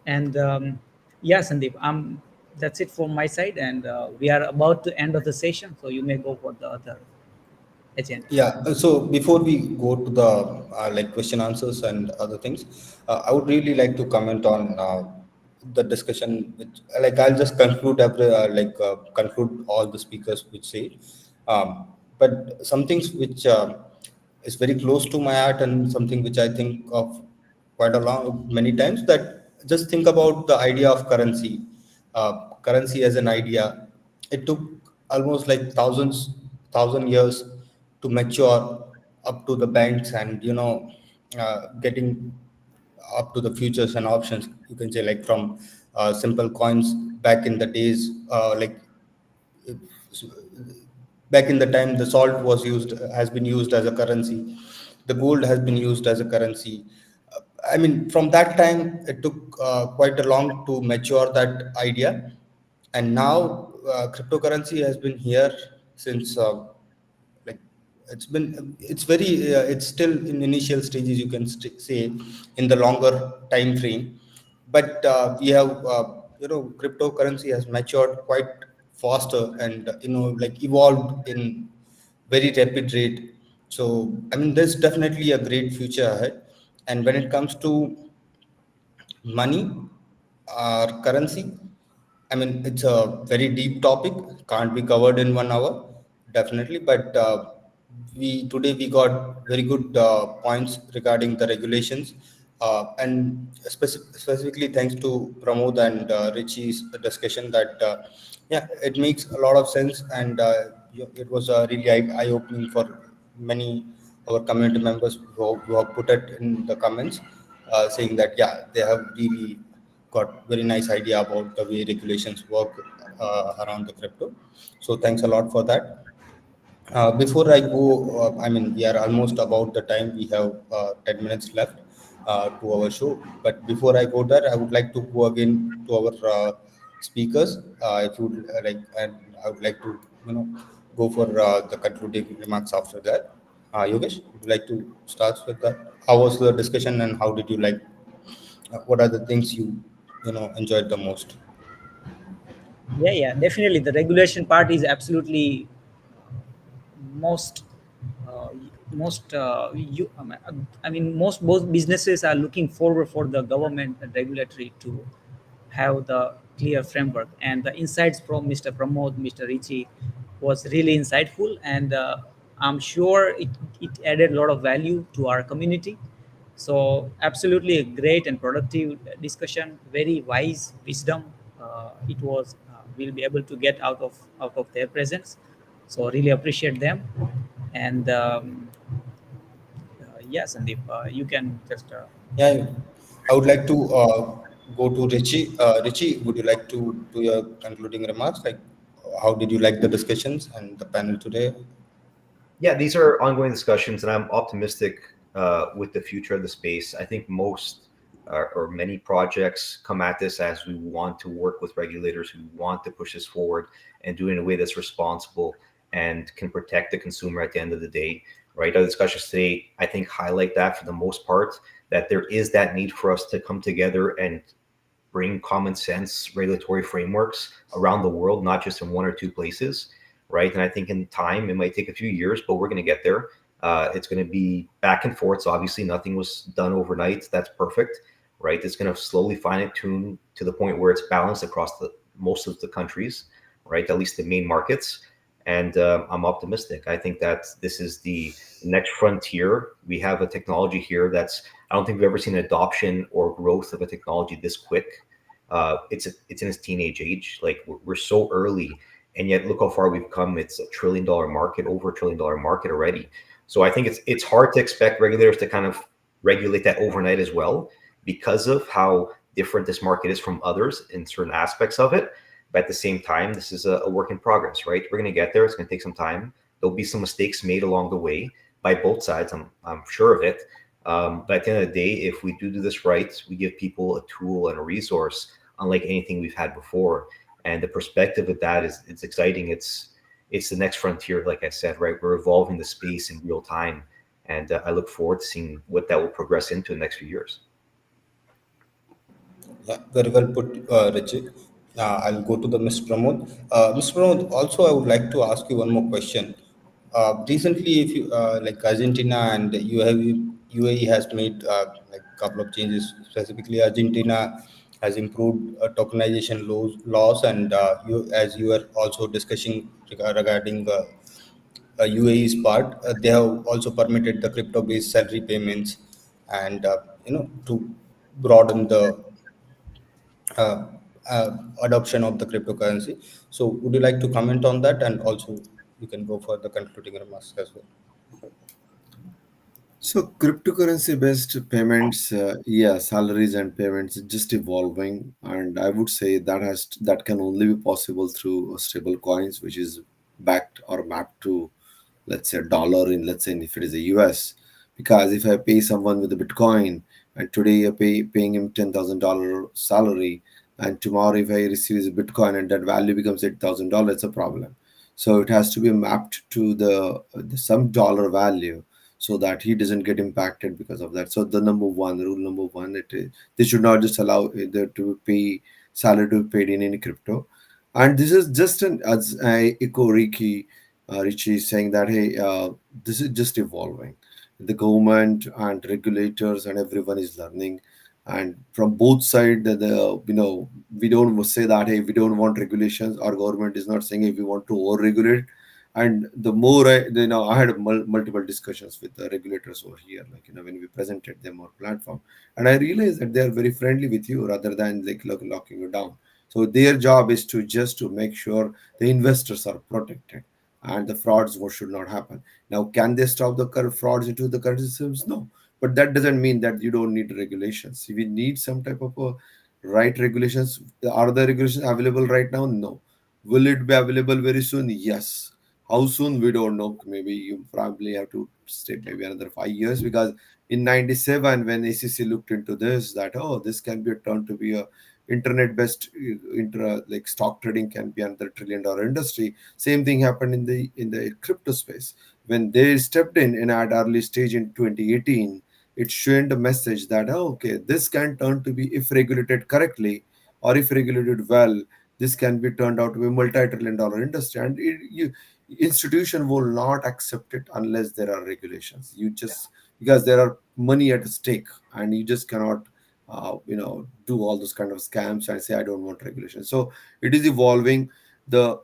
And yeah, Sandeep, that's it from my side, and we are about to end of the session, so you may go for the other agenda. Yeah. So before we go to the like question answers and other things, I would really like to comment on the discussion. Which, like, I'll just conclude conclude all the speakers which say, but some things which is very close to my heart and something which I think of quite a long many times, that just think about the idea of currency. Currency as an idea, it took almost like thousand years to mature up to the banks, and getting up to the futures and options, you can say, like from simple coins back in the days, back in the time the salt was used has been used as a currency, the gold has been used as a currency. I mean, from that time it took quite a long to mature that idea. And now cryptocurrency has been here since like it's very it's still in initial stages, you can say, in the longer time frame. But we have cryptocurrency has matured quite faster, and like evolved in very rapid rate. So I mean, there's definitely a great future ahead. And when it comes to money or currency, I mean, it's a very deep topic, can't be covered in 1 hour, definitely. But we today we got very good points regarding the regulations, and specifically thanks to Pramod and Richie's discussion, that yeah, it makes a lot of sense. And it was really eye-opening for many our community members who have put it in the comments, saying that yeah, they have really got very nice idea about the way regulations work around the crypto. So thanks a lot for that. Before I go, I mean, we are almost about the time. We have 10 minutes left to our show. But before I go there, I would like to go again to our speakers. If you would like, and I would like to, go for the concluding remarks after that. Yogesh, would you like to start with that? How was the discussion, and how did you like? What are the things you enjoyed the most? Yeah, yeah, definitely. The regulation part is absolutely most most you I mean most both businesses are looking forward for the government and regulatory to have the clear framework, and the insights from Mr. Pramod, Mr. Richie was really insightful, and I'm sure it added a lot of value to our community. So absolutely a great and productive discussion, very wise wisdom. It was we'll be able to get out of their presence. So really appreciate them. And yes, Sandeep, you can just Yeah, I would like to go to Richie. Richie, would you like to do your concluding remarks? Like, how did you like the discussions and the panel today? Yeah, these are ongoing discussions, and I'm optimistic with the future of the space. I think most or many projects come at this as we want to work with regulators who want to push this forward and do it in a way that's responsible and can protect the consumer at the end of the day. Right? Our discussions today, I think, highlight that for the most part, that there is that need for us to come together and bring common sense regulatory frameworks around the world, not just in one or two places, right? And I think in time, it might take a few years, but we're going to get there. It's going to be back and forth. So obviously, nothing was done overnight. That's perfect, right? It's going to slowly fine tune to the point where it's balanced across the most of the countries, right? At least the main markets. And I'm optimistic. I think that this is the next frontier. We have a technology here that's I don't think we've ever seen adoption or growth of a technology this quick. It's in its teenage age. Like we're so early, and yet look how far we've come. It's $1 trillion market, over $1 trillion market already. So I think it's hard to expect regulators to kind of regulate that overnight as well because of how different this market is from others in certain aspects of it. But at the same time, this is a work in progress, right? We're going to get there. It's going to take some time. There'll be some mistakes made along the way by both sides. I'm sure of it. But at the end of the day, if we do this right, we give people a tool and a resource unlike anything we've had before. And the perspective of that is it's exciting. It's the next frontier, like I said, right? We're evolving the space in real time, and I look forward to seeing what that will progress into in the next few years. Yeah, very well put, Richie. I'll go to the Mr. Pramod. Mr. Pramod, also I would like to ask you one more question. Recently, if you like Argentina and UAE has made like couple of changes. Specifically, Argentina has improved tokenization laws, and as you were also discussing regarding UAE's part, they have also permitted the crypto-based salary payments, and to broaden the uh, adoption of the cryptocurrency. So, would you like to comment on that? And also, you can go for the concluding remarks as well. So cryptocurrency based payments, yeah, salaries and payments is just evolving, and I would say that can only be possible through stable coins, which is backed or mapped to, let's say, a dollar in, let's say, if it is a US. Because if I pay someone with a Bitcoin, and today paying him $10,000 salary, and tomorrow if I receive a Bitcoin and that value becomes $8,000, it's a problem. So it has to be mapped to the some dollar value so that he doesn't get impacted because of that. So the number one rule, number one, they should not just allow there to pay salary to be paid in any crypto. And this is just an as I echo Richie saying that hey, this is just evolving. The government and regulators and everyone is learning, and from both sides, we don't say that hey, we don't want regulations. Our government is not saying hey, we want to over regulate. And the more I had multiple discussions with the regulators over here, like when we presented them our platform, and I realized that they are very friendly with you rather than like locking you down. So their job is to just to make sure the investors are protected and the frauds should not happen. Now, can they stop the frauds into the current systems? No, but that doesn't mean that you don't need regulations. We need some type of right regulations. Are the regulations available right now? No. Will it be available very soon? Yes. How soon we don't know. Maybe you probably have to stay maybe another 5 years, because in '97 when ACC looked into this, that oh, this can be turned to be a internet based intra like stock trading can be another $1 trillion industry. Same thing happened in the crypto space when they stepped in at early stage in 2018. It showed a message that oh, okay, this can turn to be, if regulated correctly or if regulated well, this can be turned out to be a multi-trillion dollar industry. And institution will not accept it unless there are regulations. You just, because there are money at stake, and you just cannot do all those kind of scams and say I don't want regulation. So it is evolving. The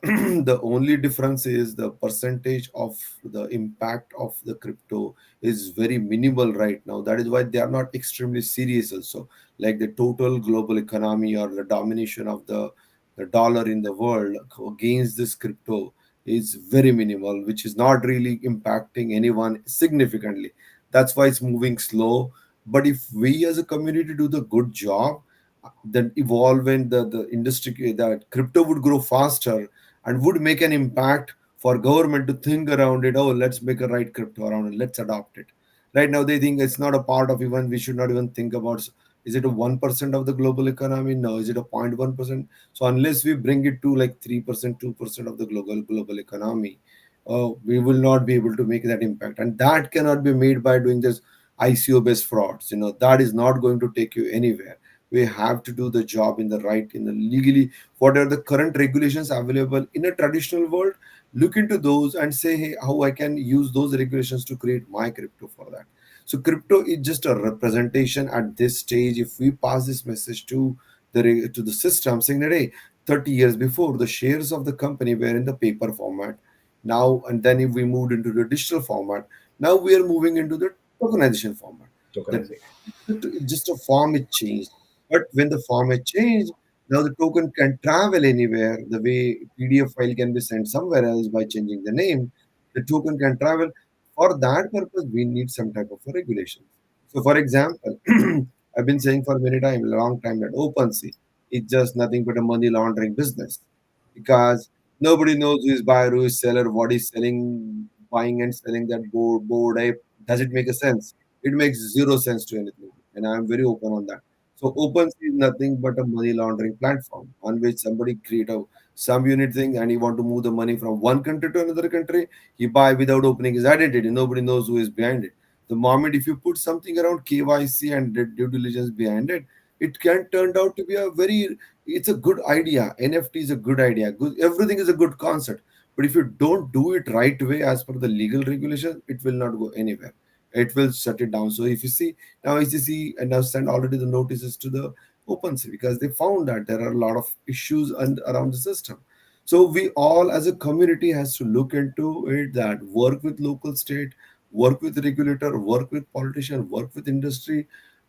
the only difference is the percentage of the impact of the crypto is very minimal right now. That is why they are not extremely serious also. Like the total global economy or the domination of the dollar in the world against this crypto is very minimal, which is not really impacting anyone significantly. That's why it's moving slow. But if we as a community do the good job, then evolve, and the industry, that crypto would grow faster and would make an impact for government to think around it. Oh, let's make a right crypto around it. Let's adopt it. Right now, they think it's not a part of, even we should not even think about. Is it a 1% of the global economy? No. Is it a 0.1%? So unless we bring it to like 3%, 2% of the global economy, we will not be able to make that impact. And that cannot be made by doing this ICO based frauds. That is not going to take you anywhere. We have to do the job in the right, in the legally. What are the current regulations available in a traditional world? Look into those and say, hey, how I can use those regulations to create my crypto for that. So crypto is just a representation at this stage. If we pass this message to the system, saying that hey, 30 years before, the shares of the company were in the paper format. Now, and then if we moved into the digital format, now we are moving into the tokenization format. The Tokenization. just a form is changed. But when the form is changed, now the token can travel anywhere. The way PDF file can be sent somewhere else by changing the name, the token can travel. For that purpose, we need some type of a regulation. So, for example, I've been saying for many time, a long time, that OpenSea is just nothing but a money laundering business, because nobody knows who is buyer, who is seller, what is selling, buying and selling that board. Does it make a sense? It makes zero sense to anything, and I am very open on that. So OpenSea is nothing but a money laundering platform on which somebody create a some unit thing, and he want to move the money from one country to another country. He buy without opening his identity. Nobody knows who is behind it. The moment if you put something around KYC and due diligence behind it, it can turn out to be a very, it's a good idea. NFT is a good idea. Good, everything is a good concept. But if you don't do it right way as per the legal regulation, it will not go anywhere. It will shut it down. So if you see now, ICC and now send already the notices to the OpenSea, because they found that there are a lot of issues around the system. So we all as a community has to look into it, that work with local state, work with regulator, work with politician, work with industry,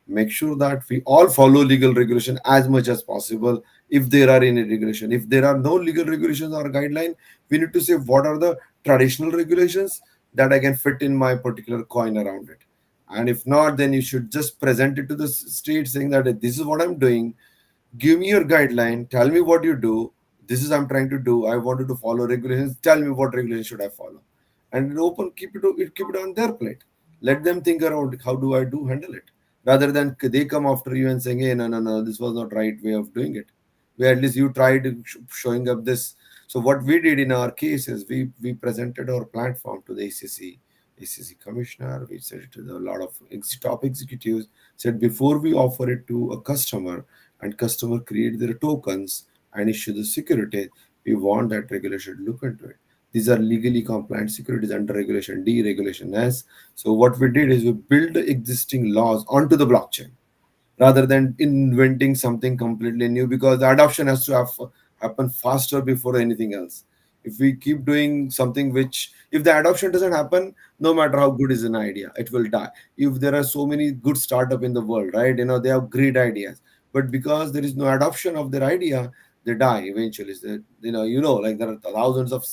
make sure that we all follow legal regulation as much as possible. If there are any regulation, if there are no legal regulations or guideline, we need to say what are the traditional regulations that I can fit in my particular coin around it. And if not, then you should just present it to the state saying that this is what I'm doing. Give me your guideline. Tell me what you do. This is I'm trying to do. I wanted to follow regulations. Tell me what regulations should I follow, and keep it on their plate. Let them think around how do I do handle it, rather than they come after you and saying, hey, no, no, no, this was not right way of doing it. Where at least you tried showing up this. So what we did in our case is we presented our platform to the ACC commissioner. We said it to a lot of top executives. Said before we offer it to a customer, and customer create their tokens and issue the security, we want that regulation to look into it. These are legally compliant securities under regulation D, regulation S. So what we did is we build the existing laws onto the blockchain rather than inventing something completely new, because the adoption has to happen faster before anything else. If we keep doing something which, if the adoption doesn't happen, no matter how good is an idea, it will die. If there are so many good startup in the world, right, they have great ideas, but because there is no adoption of their idea, they die eventually. So, like there are thousands of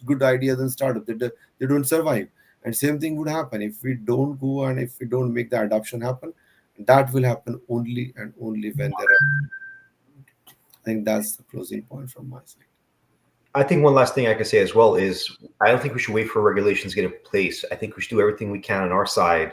good ideas and startup they don't survive. And same thing would happen if we don't go, and if we don't make the adoption happen, that will happen only and only when there are. I think that's the closing point from my side. I think one last thing I can say as well is I don't think we should wait for regulations to get in place. I think we should do everything we can on our side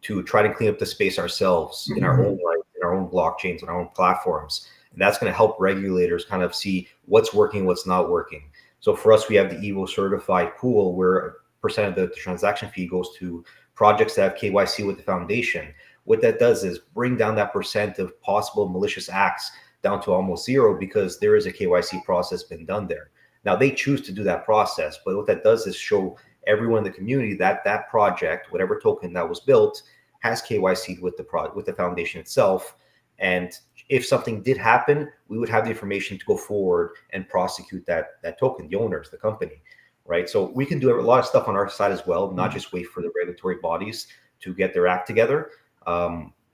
to try to clean up the space ourselves in our own right, in our own blockchains, on our own platforms. And that's going to help regulators kind of see what's working, what's not working. So for us, we have the EVO certified pool where a percent of the transaction fee goes to projects that have KYC with the foundation. What that does is bring down that percent of possible malicious acts down to almost zero because there is a KYC process been done there. Now they choose to do that process, but what that does is show everyone in the community that that project, whatever token that was built, has KYC with with the foundation itself. And if something did happen, we would have the information to go forward and prosecute that token, the owners, the company, right? So we can do a lot of stuff on our side as well, not just wait for the regulatory bodies to get their act together.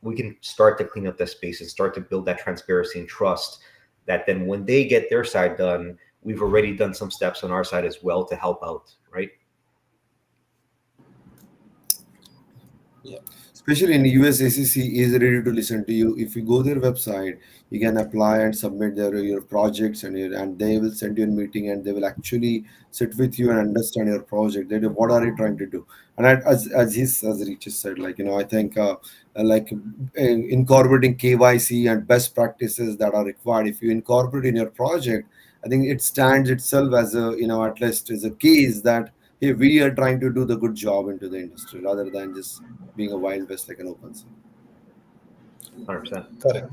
We can start to clean up that space and start to build that transparency and trust that then when they get their side done, we've already done some steps on our side as well to help out, right? Yeah. Especially in US, ACC is ready to listen to you. If you go their website, you can apply and submit your projects, and they will send you a meeting, and they will actually sit with you and understand your project. They do, what are you trying to do? And as Rich said, like, I think like incorporating KYC and best practices that are required. If you incorporate in your project, I think it stands itself as a, at least as a case that, hey, we are trying to do the good job into the industry rather than just being a wild west like an open sea. 100%. Correct.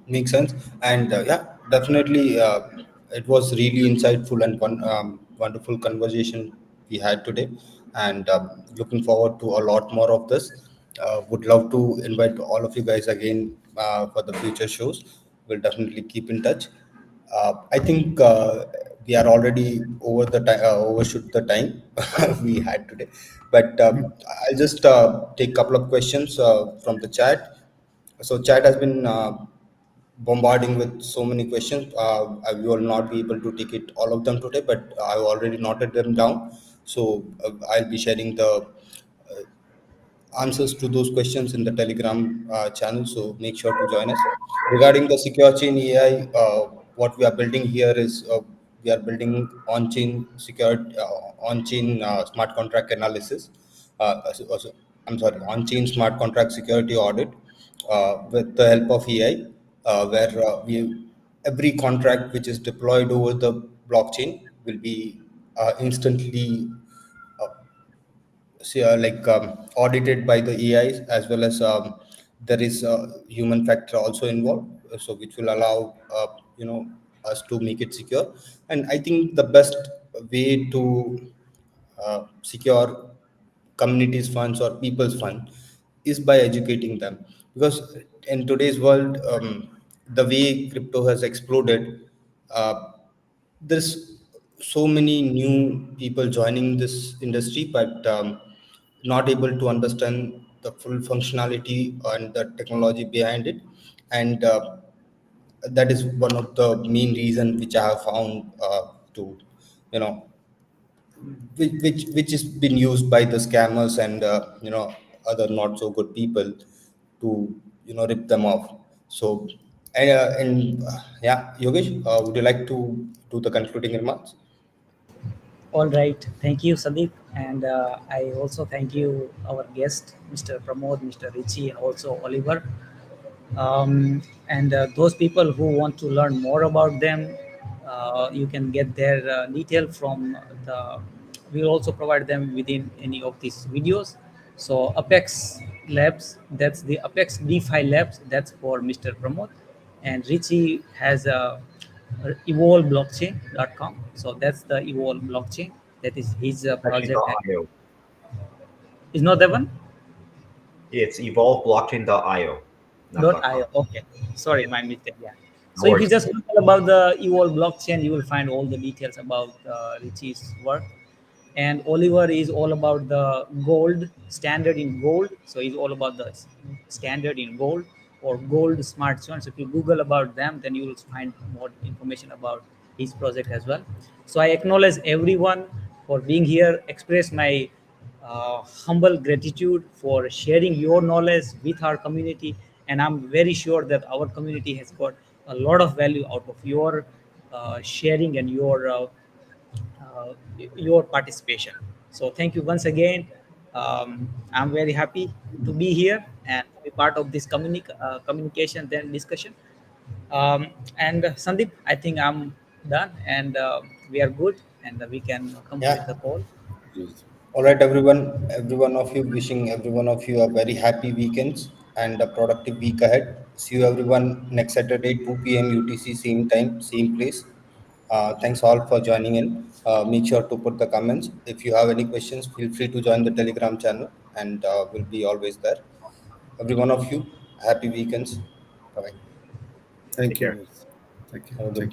Makes sense. And yeah, definitely, it was really insightful and wonderful conversation we had today. And looking forward to a lot more of this. Would love to invite all of you guys again for the future shows. We'll definitely keep in touch. I think we are already over the time, overshoot the time we had today. But I'll just take a couple of questions from the chat. So chat has been bombarding with so many questions. I will not be able to take it all of them today, but I've already noted them down. So I'll be sharing the answers to those questions in the Telegram channel. So make sure to join us. Regarding the secure chain AI, what we are building here is we are building on-chain on-chain smart contract analysis. I'm sorry, on-chain smart contract security audit with the help of AI, where we every contract which is deployed over the blockchain will be instantly audited by the AIs, as well as there is a human factor also involved, so which will allow us to make it secure. And I think the best way to secure communities funds or people's fund is by educating them, because in today's world, the way crypto has exploded, uh, there's so many new people joining this industry, but not able to understand the full functionality and the technology behind it. And that is one of the main reason which I have found to you know which is been used by the scammers and other not so good people to rip them off. So yeah, Yogesh, would you like to do the concluding remarks? All right. Thank you, Sandeep. And I also thank you, our guest, Mr. Pramod, Mr. Richie, and also Oliver. And those people who want to learn more about them, you can get their detail from the, we'll also provide them within any of these videos. So Apex Labs, that's the Apex DeFi Labs, that's for Mr. Pramod. And Richie has a evolveblockchain.com, so that's the evolve blockchain, that is his Actually, project. And .io. is not that one? It's evolveblockchain.io, not Dot .com. io. Okay, sorry, Yeah, my mistake. Yeah. no So if you worries. just Google about the Evolve blockchain, you will find all the details about Richie's work. And Oliver is all about the gold standard in gold. So he's all about the standard in gold or gold smart chain. So if you Google about them, then you will find more information about his project as well. So I acknowledge everyone for being here. Express my humble gratitude for sharing your knowledge with our community, and I'm very sure that our community has got a lot of value out of your sharing and your your participation. So thank you once again. I'm very happy to be here and to be part of this communication then discussion. And Sandeep, I think I'm done, and we are good, and we can complete the Yeah. call. Yes. All right, everyone. Every one of you, wishing every one of you a very happy weekends and a productive week ahead. See you everyone next Saturday, 2 p.m. UTC, same time, same place. Thanks all for joining in. Make sure to put the comments. If you have any questions, feel free to join the Telegram channel, and we'll be always there. Every one of you, happy weekends. Bye. Thank Take care. you. Thank you. Have a good Take day.